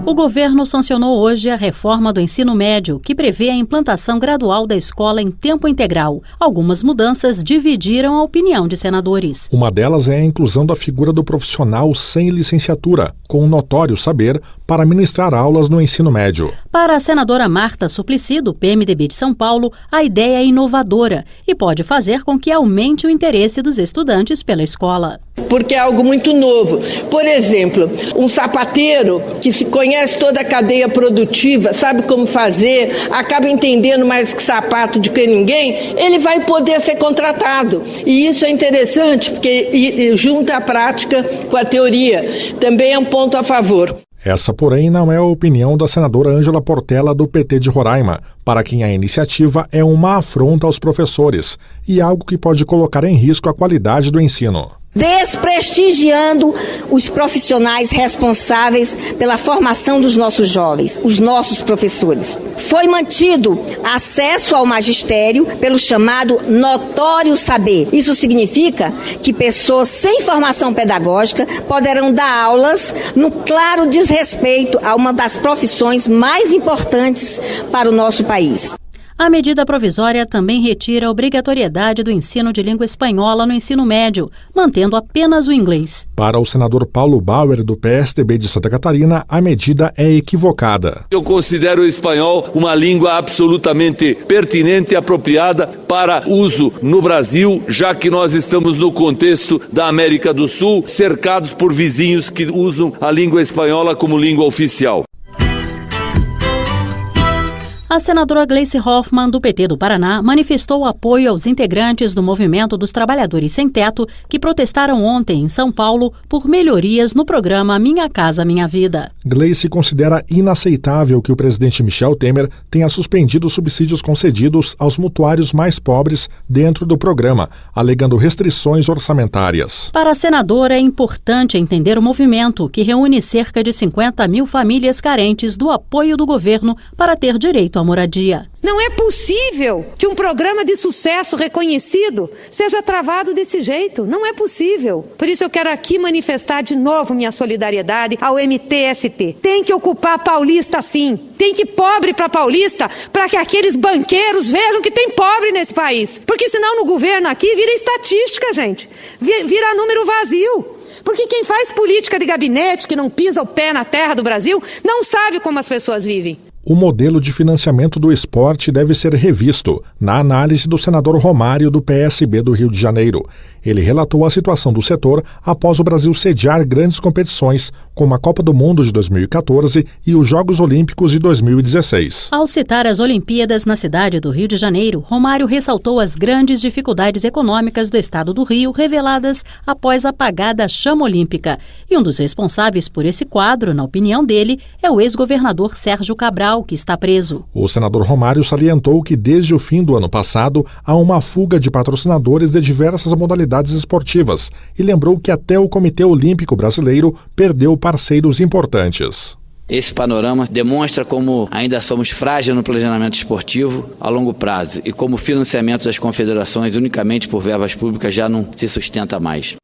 O governo sancionou hoje a reforma do ensino médio, que prevê a implantação gradual da escola em tempo integral. Algumas mudanças dividiram a opinião de senadores. Uma delas é a inclusão da figura do profissional sem licenciatura, com um notório saber, para ministrar aulas no ensino médio. Para a senadora Marta Suplicy, do PMDB de São Paulo, a ideia é inovadora e pode fazer com que aumente o interesse dos estudantes pela escola. Porque é algo muito novo. Por exemplo, um sapateiro que se conhece toda a cadeia produtiva, sabe como fazer, acaba entendendo mais que sapato do que ninguém, ele vai poder ser contratado. E isso é interessante, porque junta a prática com a teoria. Também é um ponto a favor. Essa, porém, não é a opinião da senadora Ângela Portela, do PT de Roraima, para quem a iniciativa é uma afronta aos professores e algo que pode colocar em risco a qualidade do ensino. Desprestigiando os profissionais responsáveis pela formação dos nossos jovens, os nossos professores. Foi mantido acesso ao magistério pelo chamado notório saber. Isso significa que pessoas sem formação pedagógica poderão dar aulas no claro desrespeito a uma das profissões mais importantes para o nosso país. A medida provisória também retira a obrigatoriedade do ensino de língua espanhola no ensino médio, mantendo apenas o inglês. Para o senador Paulo Bauer, do PSDB de Santa Catarina, a medida é equivocada. Eu considero o espanhol uma língua absolutamente pertinente e apropriada para uso no Brasil, já que nós estamos no contexto da América do Sul, cercados por vizinhos que usam a língua espanhola como língua oficial. A senadora Gleice Hoffmann, do PT do Paraná, manifestou apoio aos integrantes do Movimento dos Trabalhadores Sem Teto que protestaram ontem em São Paulo por melhorias no programa Minha Casa Minha Vida. Gleice considera inaceitável que o presidente Michel Temer tenha suspendido os subsídios concedidos aos mutuários mais pobres dentro do programa, alegando restrições orçamentárias. Para a senadora, é importante entender o movimento, que reúne cerca de 50 mil famílias carentes do apoio do governo para ter direito à moradia. Não é possível que um programa de sucesso reconhecido seja travado desse jeito. Não é possível. Por isso eu quero aqui manifestar de novo minha solidariedade ao MTST. Tem que ocupar Paulista sim. Tem que ir pobre para Paulista para que aqueles banqueiros vejam que tem pobre nesse país. Porque senão no governo aqui vira estatística, gente. Vira número vazio. Porque quem faz política de gabinete, que não pisa o pé na terra do Brasil, não sabe como as pessoas vivem. O modelo de financiamento do esporte deve ser revisto, na análise do senador Romário, do PSB do Rio de Janeiro. Ele relatou a situação do setor após o Brasil sediar grandes competições, como a Copa do Mundo de 2014 e os Jogos Olímpicos de 2016. Ao citar as Olimpíadas na cidade do Rio de Janeiro, Romário ressaltou as grandes dificuldades econômicas do estado do Rio reveladas após a apagada chama olímpica. E um dos responsáveis por esse quadro, na opinião dele, é o ex-governador Sérgio Cabral, que está preso. O senador Romário salientou que desde o fim do ano passado há uma fuga de patrocinadores de diversas modalidades esportivas e lembrou que até o Comitê Olímpico Brasileiro perdeu parceiros importantes. Esse panorama demonstra como ainda somos frágeis no planejamento esportivo a longo prazo e como o financiamento das confederações unicamente por verbas públicas já não se sustenta mais.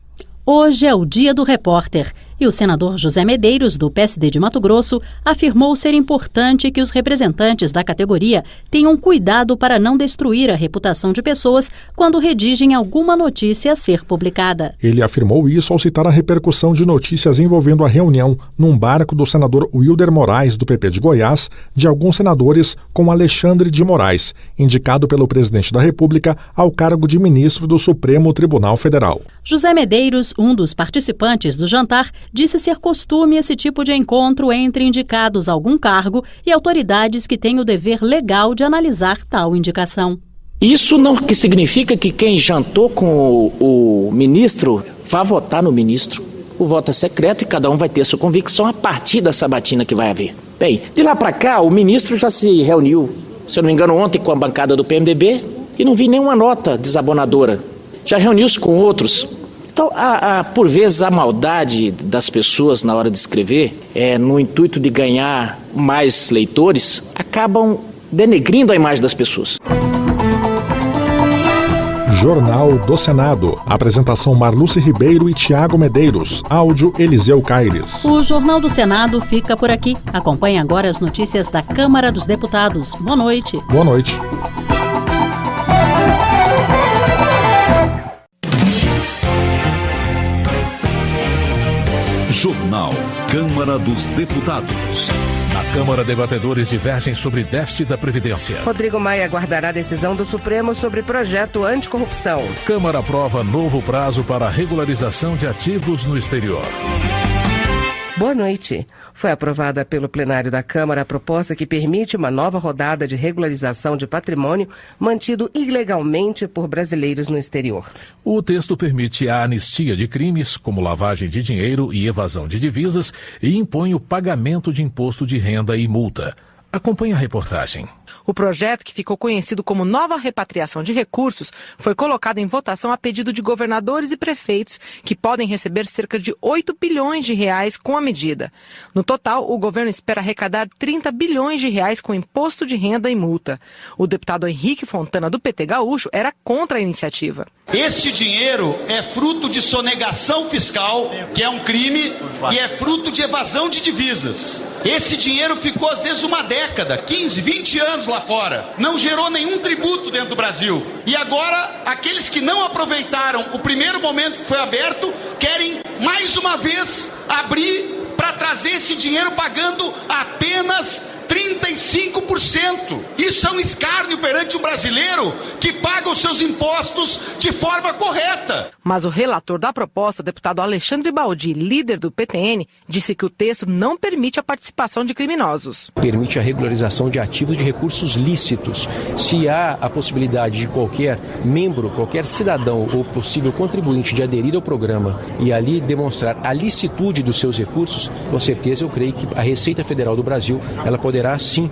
Hoje é o Dia do Repórter e o senador José Medeiros, do PSD de Mato Grosso, afirmou ser importante que os representantes da categoria tenham cuidado para não destruir a reputação de pessoas quando redigem alguma notícia a ser publicada. Ele afirmou isso ao citar a repercussão de notícias envolvendo a reunião num barco do senador Wilder Moraes, do PP de Goiás, de alguns senadores com Alexandre de Moraes, indicado pelo presidente da República ao cargo de ministro do Supremo Tribunal Federal. José Medeiros, um dos participantes do jantar, disse ser costume esse tipo de encontro entre indicados a algum cargo e autoridades que têm o dever legal de analisar tal indicação. Isso não que significa que quem jantou com o ministro vá votar no ministro. O voto é secreto e cada um vai ter sua convicção a partir da sabatina que vai haver. Bem, de lá para cá o ministro já se reuniu, se eu não me engano, ontem com a bancada do PMDB e não vi nenhuma nota desabonadora. Já reuniu-se com outros. Então, por vezes, a maldade das pessoas na hora de escrever, no intuito de ganhar mais leitores, acabam denegrindo a imagem das pessoas. Jornal do Senado. Apresentação Marluce Ribeiro e Tiago Medeiros. Áudio Eliseu Caires. O Jornal do Senado fica por aqui. Acompanhe agora as notícias da Câmara dos Deputados. Boa noite. Boa noite. Jornal Câmara dos Deputados. Na Câmara, debatedores divergem sobre déficit da Previdência. Rodrigo Maia aguardará a decisão do Supremo sobre projeto anticorrupção. Câmara aprova novo prazo para regularização de ativos no exterior. Boa noite. Foi aprovada pelo plenário da Câmara a proposta que permite uma nova rodada de regularização de patrimônio mantido ilegalmente por brasileiros no exterior. O texto permite a anistia de crimes como lavagem de dinheiro e evasão de divisas e impõe o pagamento de imposto de renda e multa. Acompanhe a reportagem. O projeto, que ficou conhecido como Nova Repatriação de Recursos, foi colocado em votação a pedido de governadores e prefeitos, que podem receber cerca de 8 bilhões de reais com a medida. No total, o governo espera arrecadar 30 bilhões de reais com imposto de renda e multa. O deputado Henrique Fontana, do PT Gaúcho, era contra a iniciativa. Este dinheiro é fruto de sonegação fiscal, que é um crime, e é fruto de evasão de divisas. Esse dinheiro ficou, às vezes, uma década, 15, 20 anos lá fora. Não gerou nenhum tributo dentro do Brasil. E agora, aqueles que não aproveitaram o primeiro momento que foi aberto, querem, mais uma vez, abrir para trazer esse dinheiro pagando apenas 35%. Isso é um escárnio perante um brasileiro que paga os seus impostos de forma correta. Mas o relator da proposta, deputado Alexandre Baldi, líder do PTN, disse que o texto não permite a participação de criminosos. Permite a regularização de ativos de recursos lícitos. Se há a possibilidade de qualquer membro, qualquer cidadão ou possível contribuinte de aderir ao programa e ali demonstrar a licitude dos seus recursos, com certeza eu creio que a Receita Federal do Brasil, ela poderá sim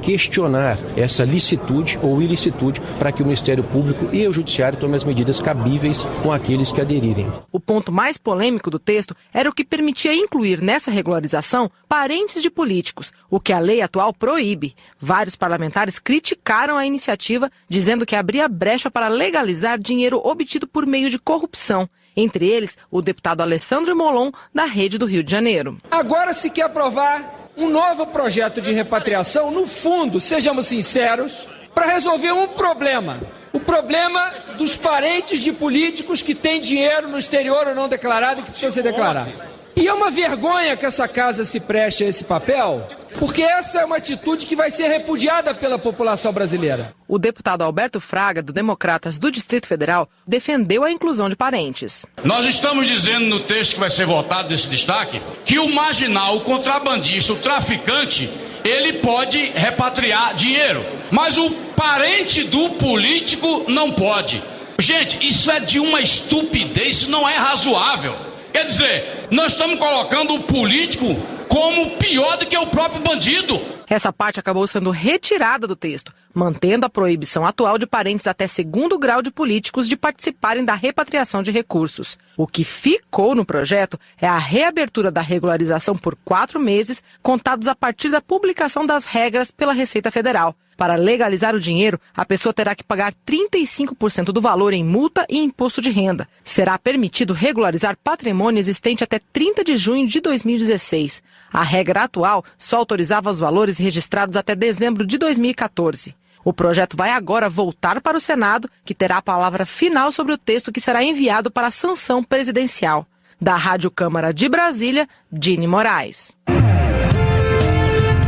questionar essa licitude ou ilicitude para que o Ministério Público e o Judiciário tomem as medidas cabíveis com aqueles que aderirem. O ponto mais polêmico do texto era o que permitia incluir nessa regularização parentes de políticos, o que a lei atual proíbe. Vários parlamentares criticaram a iniciativa, dizendo que abria brecha para legalizar dinheiro obtido por meio de corrupção. Entre eles, o deputado Alessandro Molon, da Rede do Rio de Janeiro. Agora se quer aprovar um novo projeto de repatriação, no fundo, sejamos sinceros, para resolver um problema. O problema dos parentes de políticos que têm dinheiro no exterior ou não declarado e que precisa ser declarado. E é uma vergonha que essa casa se preste a esse papel, porque essa é uma atitude que vai ser repudiada pela população brasileira. O deputado Alberto Fraga, do Democratas do Distrito Federal, defendeu a inclusão de parentes. Nós estamos dizendo no texto que vai ser votado desse destaque que o marginal, o contrabandista, o traficante, ele pode repatriar dinheiro, mas o parente do político não pode. Gente, isso é de uma estupidez, isso não é razoável. Quer dizer, nós estamos colocando o político como pior do que o próprio bandido. Essa parte acabou sendo retirada do texto. mantendo a proibição atual de parentes até segundo grau de políticos de participarem da repatriação de recursos. O que ficou no projeto é a reabertura da regularização por 4 meses, contados a partir da publicação das regras pela Receita Federal. Para legalizar o dinheiro, a pessoa terá que pagar 35% do valor em multa e imposto de renda. Será permitido regularizar patrimônio existente até 30 de junho de 2016. A regra atual só autorizava os valores registrados até dezembro de 2014. O projeto vai agora voltar para o Senado, que terá a palavra final sobre o texto que será enviado para a sanção presidencial. Da Rádio Câmara de Brasília, Dini Moraes.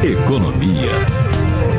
Economia.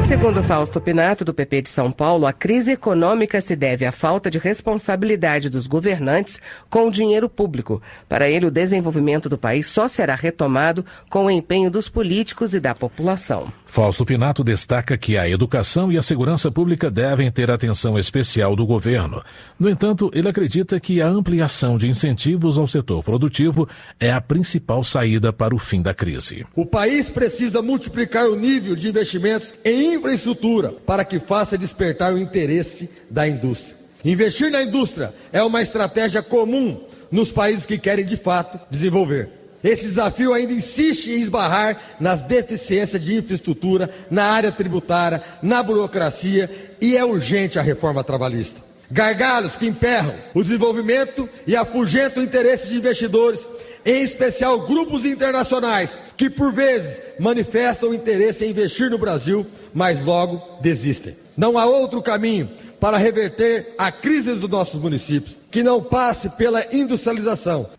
Segundo Fausto Pinato, do PP de São Paulo, a crise econômica se deve à falta de responsabilidade dos governantes com o dinheiro público. Para ele, o desenvolvimento do país só será retomado com o empenho dos políticos e da população. Fausto Pinato destaca que a educação e a segurança pública devem ter atenção especial do governo. No entanto, ele acredita que a ampliação de incentivos ao setor produtivo é a principal saída para o fim da crise. O país precisa multiplicar o nível de investimentos em infraestrutura para que faça despertar o interesse da indústria. Investir na indústria é uma estratégia comum nos países que querem de fato desenvolver. Esse desafio ainda insiste em esbarrar nas deficiências de infraestrutura, na área tributária, na burocracia, e é urgente a reforma trabalhista. Gargalos que emperram o desenvolvimento e afugentam o interesse de investidores, em especial grupos internacionais, que por vezes manifestam interesse em investir no Brasil, mas logo desistem. Não há outro caminho para reverter a crise dos nossos municípios que não passe pela industrialização.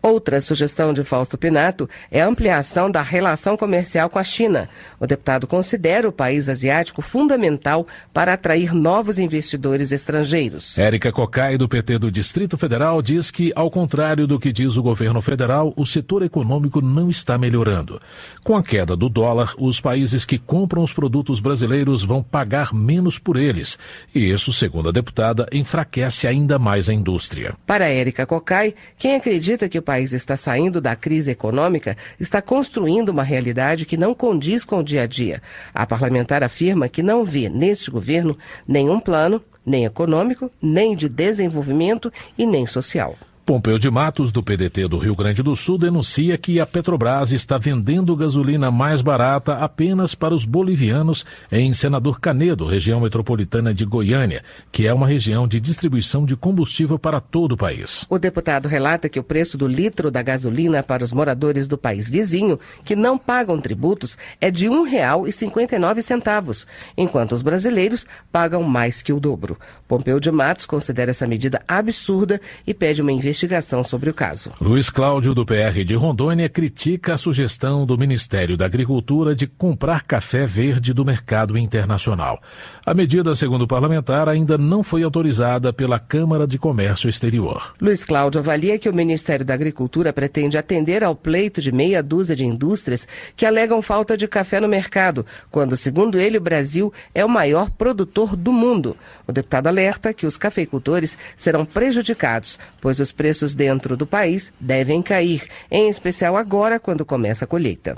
Outra sugestão de Fausto Pinato é a ampliação da relação comercial com a China. O deputado considera o país asiático fundamental para atrair novos investidores estrangeiros. Érica Cocai, do PT do Distrito Federal, diz que, ao contrário do que diz o governo federal, o setor econômico não está melhorando. Com a queda do dólar, os países que compram os produtos brasileiros vão pagar menos por eles. E isso, segundo a deputada, enfraquece ainda mais a indústria. Para Érica Cocai, quem acredita que o país está saindo da crise econômica está construindo uma realidade que não condiz com o dia a dia. A parlamentar afirma que não vê neste governo nenhum plano, nem econômico, nem de desenvolvimento e nem social. Pompeu de Matos, do PDT do Rio Grande do Sul, denuncia que a Petrobras está vendendo gasolina mais barata apenas para os bolivianos em Senador Canedo, região metropolitana de Goiânia, que é uma região de distribuição de combustível para todo o país. O deputado relata que o preço do litro da gasolina para os moradores do país vizinho, que não pagam tributos, é de R$ 1,59, enquanto os brasileiros pagam mais que o dobro. Pompeu de Matos considera essa medida absurda e pede uma investigação sobre o caso. Luiz Cláudio, do PR de Rondônia, critica a sugestão do Ministério da Agricultura de comprar café verde do mercado internacional. A medida, segundo o parlamentar, ainda não foi autorizada pela Câmara de Comércio Exterior. Luiz Cláudio avalia que o Ministério da Agricultura pretende atender ao pleito de meia dúzia de indústrias que alegam falta de café no mercado, quando, segundo ele, o Brasil é o maior produtor do mundo. O deputado alerta que os cafeicultores serão prejudicados, pois os preços dentro do país devem cair, em especial agora, quando começa a colheita.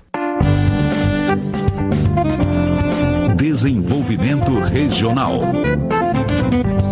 Desenvolvimento Regional.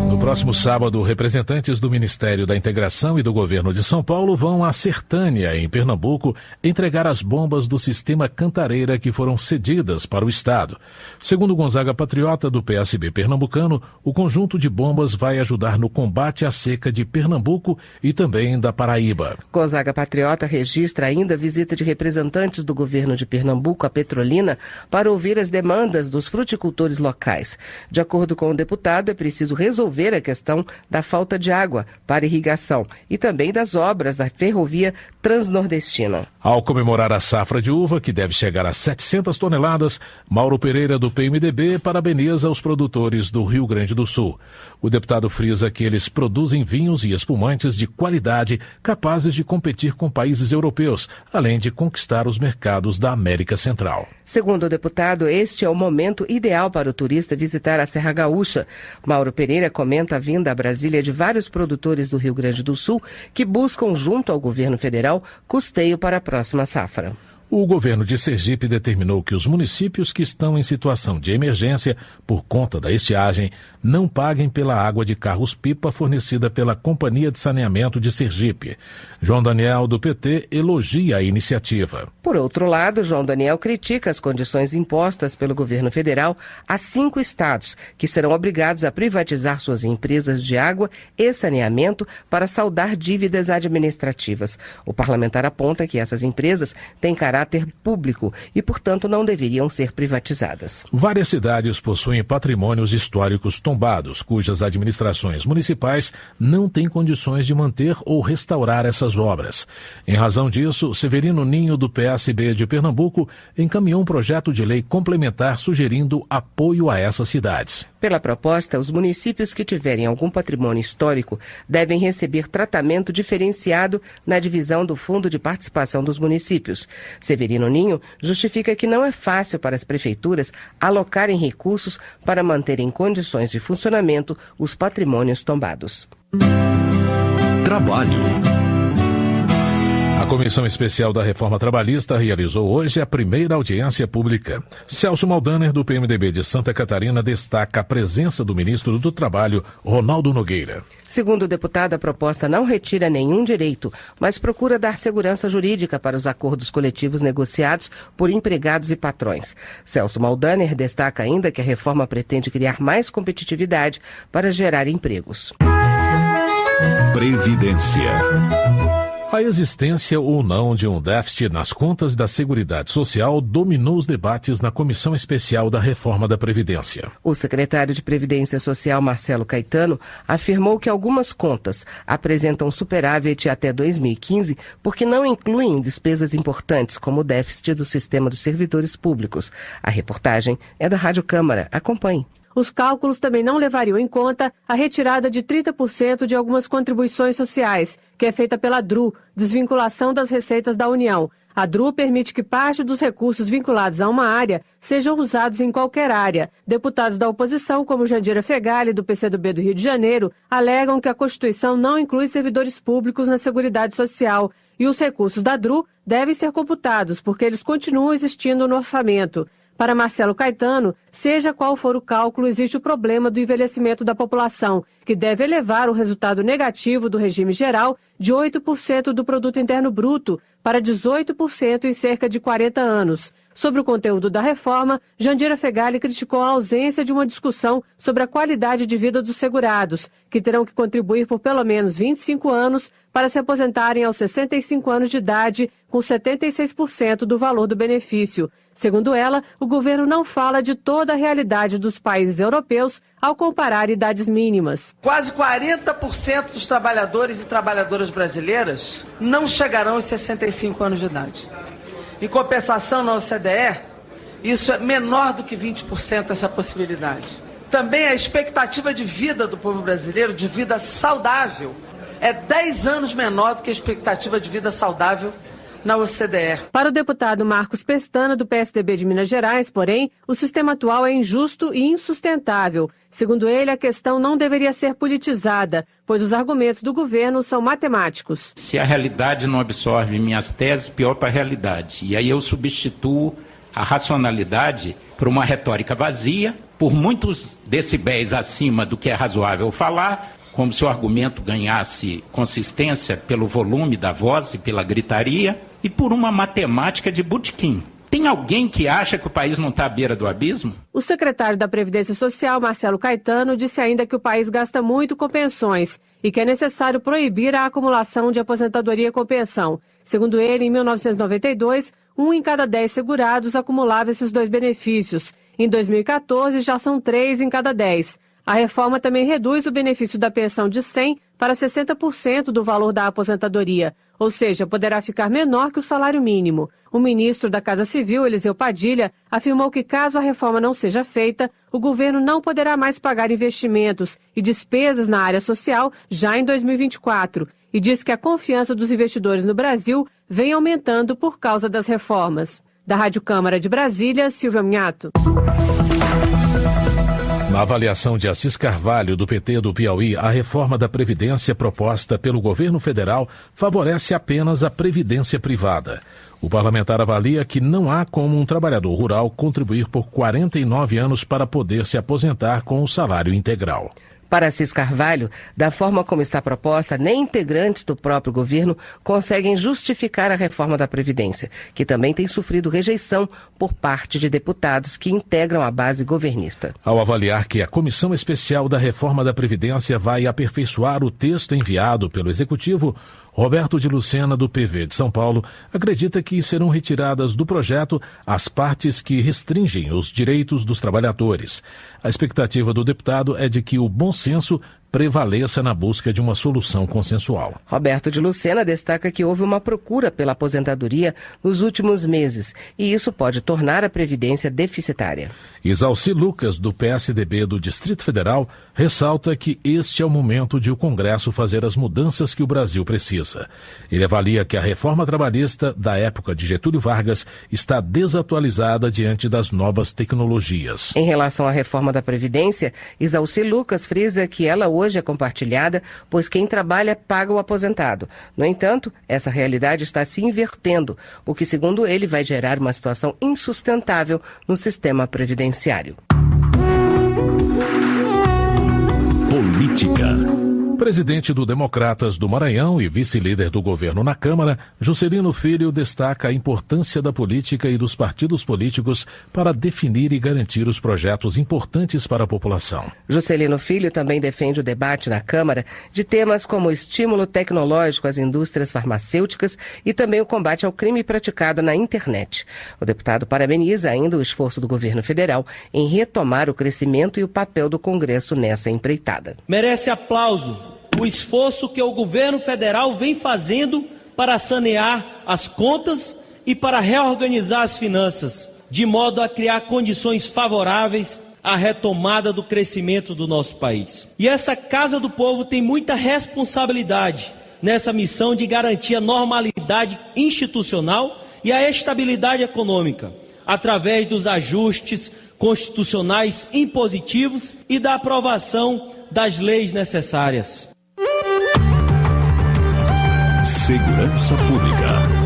No próximo sábado, representantes do Ministério da Integração e do Governo de São Paulo vão à Sertânia, em Pernambuco, entregar as bombas do sistema Cantareira que foram cedidas para o Estado. Segundo Gonzaga Patriota, do PSB pernambucano, o conjunto de bombas vai ajudar no combate à seca de Pernambuco e também da Paraíba. Gonzaga Patriota registra ainda a visita de representantes do governo de Pernambuco à Petrolina para ouvir as demandas dos fruticultores locais. De acordo com o deputado, é preciso resolver a questão da falta de água para irrigação e também das obras da ferrovia transnordestina. Ao comemorar a safra de uva, que deve chegar a 700 toneladas, Mauro Pereira, do PMDB, parabeniza os produtores do Rio Grande do Sul. O deputado frisa que eles produzem vinhos e espumantes de qualidade capazes de competir com países europeus, além de conquistar os mercados da América Central. Segundo o deputado, este é o momento ideal para o turista visitar a Serra Gaúcha. Mauro Pereira comenta a vinda a Brasília de vários produtores do Rio Grande do Sul que buscam, junto ao governo federal, custeio para a próxima safra. O governo de Sergipe determinou que os municípios que estão em situação de emergência por conta da estiagem não paguem pela água de carros-pipa fornecida pela Companhia de Saneamento de Sergipe. João Daniel, do PT, elogia a iniciativa. Por outro lado, João Daniel critica as condições impostas pelo governo federal a 5 estados, que serão obrigados a privatizar suas empresas de água e saneamento para saldar dívidas administrativas. O parlamentar aponta que essas empresas têm caráter público e, portanto, não deveriam ser privatizadas. Várias cidades possuem patrimônios históricos tombados, cujas administrações municipais não têm condições de manter ou restaurar essas obras. Em razão disso, Severino Ninho, do PSB de Pernambuco, encaminhou um projeto de lei complementar sugerindo apoio a essas cidades. Pela proposta, os municípios que tiverem algum patrimônio histórico devem receber tratamento diferenciado na divisão do Fundo de Participação dos Municípios. Severino Ninho justifica que não é fácil para as prefeituras alocarem recursos para manter em condições de funcionamento os patrimônios tombados. Trabalho. A Comissão Especial da Reforma Trabalhista realizou hoje a primeira audiência pública. Celso Maldaner, do PMDB de Santa Catarina, destaca a presença do ministro do Trabalho, Ronaldo Nogueira. Segundo o deputado, a proposta não retira nenhum direito, mas procura dar segurança jurídica para os acordos coletivos negociados por empregados e patrões. Celso Maldaner destaca ainda que a reforma pretende criar mais competitividade para gerar empregos. Previdência. A existência ou não de um déficit nas contas da Seguridade Social dominou os debates na Comissão Especial da Reforma da Previdência. O secretário de Previdência Social, Marcelo Caetano, afirmou que algumas contas apresentam superávit até 2015 porque não incluem despesas importantes, como o déficit do sistema dos servidores públicos. A reportagem é da Rádio Câmara. Acompanhe. Os cálculos também não levariam em conta a retirada de 30% de algumas contribuições sociais, que é feita pela DRU, desvinculação das receitas da União. A DRU permite que parte dos recursos vinculados a uma área sejam usados em qualquer área. Deputados da oposição, como Jandira Fegali, do PCdoB do Rio de Janeiro, alegam que a Constituição não inclui servidores públicos na Seguridade Social e os recursos da DRU devem ser computados, porque eles continuam existindo no orçamento. Para Marcelo Caetano, seja qual for o cálculo, existe o problema do envelhecimento da população, que deve elevar o resultado negativo do regime geral de 8% do produto interno bruto para 18% em cerca de 40 anos. Sobre o conteúdo da reforma, Jandira Fegali criticou a ausência de uma discussão sobre a qualidade de vida dos segurados, que terão que contribuir por pelo menos 25 anos para se aposentarem aos 65 anos de idade, com 76% do valor do benefício. Segundo ela, o governo não fala de toda a realidade dos países europeus ao comparar idades mínimas. Quase 40% dos trabalhadores e trabalhadoras brasileiras não chegarão aos 65 anos de idade. Em compensação, na OCDE, isso é menor do que 20% essa possibilidade. Também a expectativa de vida do povo brasileiro, de vida saudável, é 10 anos menor do que a expectativa de vida saudável na OCDE. Para o deputado Marcos Pestana, do PSDB de Minas Gerais, porém, o sistema atual é injusto e insustentável. Segundo ele, a questão não deveria ser politizada, pois os argumentos do governo são matemáticos. Se a realidade não absorve minhas teses, pior para a realidade. E aí eu substituo a racionalidade por uma retórica vazia, por muitos decibéis acima do que é razoável falar, como se o argumento ganhasse consistência pelo volume da voz e pela gritaria, e por uma matemática de botequim. Tem alguém que acha que o país não está à beira do abismo? O secretário da Previdência Social, Marcelo Caetano, disse ainda que o país gasta muito com pensões e que é necessário proibir a acumulação de aposentadoria com pensão. Segundo ele, em 1992, 1 em cada 10 segurados acumulava esses dois benefícios. Em 2014, já são 3 em cada 10. A reforma também reduz o benefício da pensão de 100% para 60% do valor da aposentadoria, ou seja, poderá ficar menor que o salário mínimo. O ministro da Casa Civil, Eliseu Padilha, afirmou que caso a reforma não seja feita, o governo não poderá mais pagar investimentos e despesas na área social já em 2024, e diz que a confiança dos investidores no Brasil vem aumentando por causa das reformas. Da Rádio Câmara de Brasília, Silvia Minhato. Na avaliação de Assis Carvalho, do PT do Piauí, a reforma da Previdência proposta pelo governo federal favorece apenas a previdência privada. O parlamentar avalia que não há como um trabalhador rural contribuir por 49 anos para poder se aposentar com o salário integral. Para Assis Carvalho, da forma como está proposta, nem integrantes do próprio governo conseguem justificar a reforma da Previdência, que também tem sofrido rejeição por parte de deputados que integram a base governista. Ao avaliar que a Comissão Especial da Reforma da Previdência vai aperfeiçoar o texto enviado pelo Executivo, Roberto de Lucena, do PV de São Paulo, acredita que serão retiradas do projeto as partes que restringem os direitos dos trabalhadores. A expectativa do deputado é de que o bom senso prevaleça na busca de uma solução consensual. Roberto de Lucena destaca que houve uma procura pela aposentadoria nos últimos meses e isso pode tornar a Previdência deficitária. Isalci Lucas, do PSDB do Distrito Federal, ressalta que este é o momento de o Congresso fazer as mudanças que o Brasil precisa. Ele avalia que a reforma trabalhista da época de Getúlio Vargas está desatualizada diante das novas tecnologias. Em relação à reforma da Previdência, Isalci Lucas frisa que ela hoje é compartilhada, pois quem trabalha paga o aposentado. No entanto, essa realidade está se invertendo, o que, segundo ele, vai gerar uma situação insustentável no sistema previdenciário. Política. Presidente do Democratas do Maranhão e vice-líder do governo na Câmara, Juscelino Filho destaca a importância da política e dos partidos políticos para definir e garantir os projetos importantes para a população. Juscelino Filho também defende o debate na Câmara de temas como o estímulo tecnológico às indústrias farmacêuticas e também o combate ao crime praticado na internet. O deputado parabeniza ainda o esforço do governo federal em retomar o crescimento e o papel do Congresso nessa empreitada. Merece aplauso o esforço que o governo federal vem fazendo para sanear as contas e para reorganizar as finanças, de modo a criar condições favoráveis à retomada do crescimento do nosso país. E essa Casa do Povo tem muita responsabilidade nessa missão de garantir a normalidade institucional e a estabilidade econômica, através dos ajustes constitucionais impositivos e da aprovação das leis necessárias. Segurança Pública.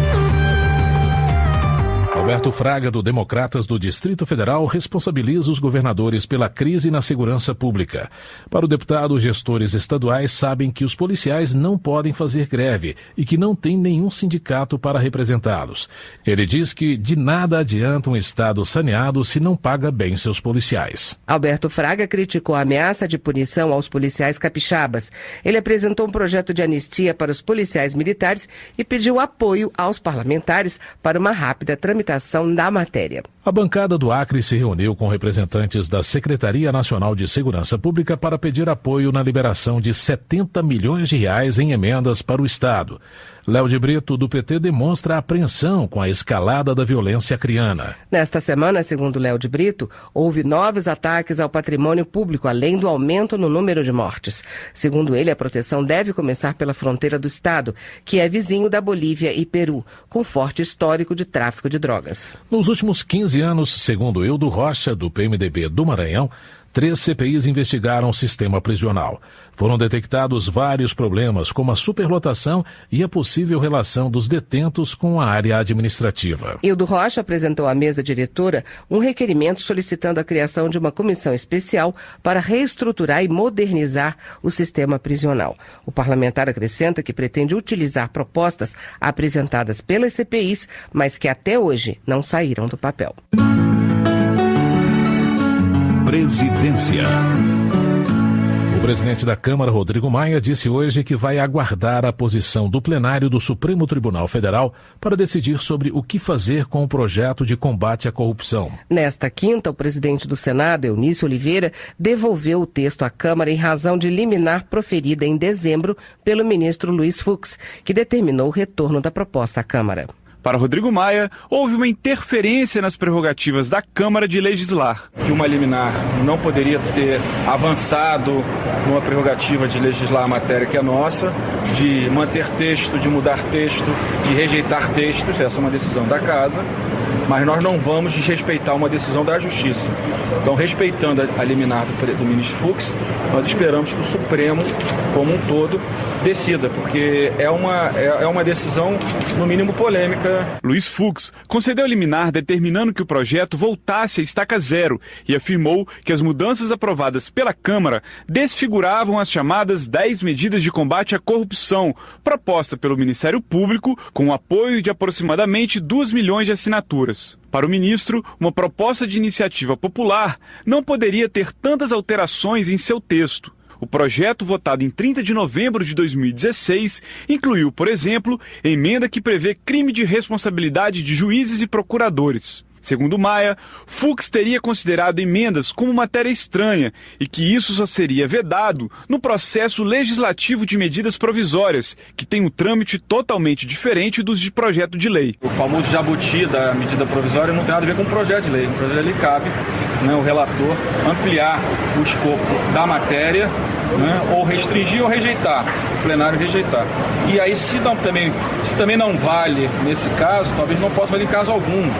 Alberto Fraga, do Democratas do Distrito Federal, responsabiliza os governadores pela crise na segurança pública. Para o deputado, os gestores estaduais sabem que os policiais não podem fazer greve e que não tem nenhum sindicato para representá-los. Ele diz que de nada adianta um Estado saneado se não paga bem seus policiais. Alberto Fraga criticou a ameaça de punição aos policiais capixabas. Ele apresentou um projeto de anistia para os policiais militares e pediu apoio aos parlamentares para uma rápida tramitação da matéria. A bancada do Acre se reuniu com representantes da Secretaria Nacional de Segurança Pública para pedir apoio na liberação de 70 milhões de reais em emendas para o Estado. Léo de Brito, do PT, demonstra apreensão com a escalada da violência acriana. Nesta semana, segundo Léo de Brito, houve novos ataques ao patrimônio público, além do aumento no número de mortes. Segundo ele, a proteção deve começar pela fronteira do Estado, que é vizinho da Bolívia e Peru, com forte histórico de tráfico de drogas. Nos últimos 15 anos, segundo Eudo Rocha, do PMDB do Maranhão, 3 CPIs investigaram o sistema prisional. Foram detectados vários problemas, como a superlotação e a possível relação dos detentos com a área administrativa. Eudo Rocha apresentou à mesa diretora um requerimento solicitando a criação de uma comissão especial para reestruturar e modernizar o sistema prisional. O parlamentar acrescenta que pretende utilizar propostas apresentadas pelas CPIs, mas que até hoje não saíram do papel. Presidência. O presidente da Câmara, Rodrigo Maia, disse hoje que vai aguardar a posição do plenário do Supremo Tribunal Federal para decidir sobre o que fazer com o projeto de combate à corrupção. Nesta quinta, o presidente do Senado, Eunício Oliveira, devolveu o texto à Câmara em razão de liminar proferida em dezembro pelo ministro Luiz Fux, que determinou o retorno da proposta à Câmara. Para Rodrigo Maia, houve uma interferência nas prerrogativas da Câmara de legislar. Que uma liminar não poderia ter avançado numa prerrogativa de legislar a matéria que é nossa, de manter texto, de mudar texto, de rejeitar textos, essa é uma decisão da Casa. mas nós não vamos desrespeitar uma decisão da Justiça. Então, respeitando a liminar do ministro Fux, nós esperamos que o Supremo, como um todo, decida, porque é uma decisão, no mínimo, polêmica. Luiz Fux concedeu liminar determinando que o projeto voltasse à estaca zero e afirmou que as mudanças aprovadas pela Câmara desfiguravam as chamadas 10 medidas de combate à corrupção, proposta pelo Ministério Público, com o apoio de aproximadamente 2 milhões de assinaturas. Para o ministro, uma proposta de iniciativa popular não poderia ter tantas alterações em seu texto. O projeto, votado em 30 de novembro de 2016, incluiu, por exemplo, emenda que prevê crime de responsabilidade de juízes e procuradores. Segundo Maia, Fux teria considerado emendas como matéria estranha e que isso só seria vedado no processo legislativo de medidas provisórias, que tem um trâmite totalmente diferente dos de projeto de lei. O famoso jabuti da medida provisória não tem nada a ver com o projeto de lei. O projeto de lei cabe, o relator ampliar o escopo da matéria, ou restringir ou rejeitar, o plenário rejeitar. E aí, se também não vale nesse caso, talvez não possa valer em caso algum.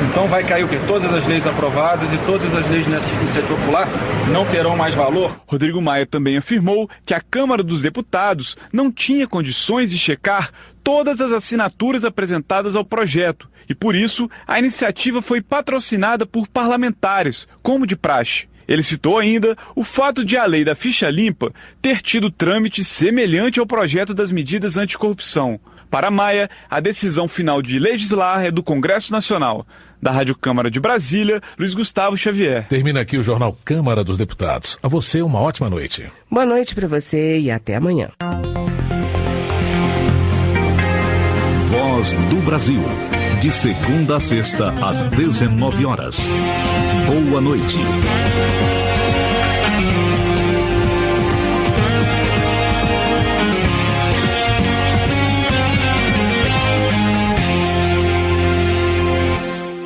Então vai cair o quê? Todas as leis aprovadas e todas as leis nessa iniciativa popular não terão mais valor? Rodrigo Maia também afirmou que a Câmara dos Deputados não tinha condições de checar todas as assinaturas apresentadas ao projeto e, por isso, a iniciativa foi patrocinada por parlamentares, como de praxe. Ele citou ainda o fato de a lei da ficha limpa ter tido trâmite semelhante ao projeto das medidas anticorrupção. Para Maia, a decisão final de legislar é do Congresso Nacional. Da Rádio Câmara de Brasília, Luiz Gustavo Xavier. Termina aqui o Jornal Câmara dos Deputados. A você, uma ótima noite. Boa noite para você e até amanhã. Voz do Brasil. De segunda a sexta, às 19 horas. Boa noite.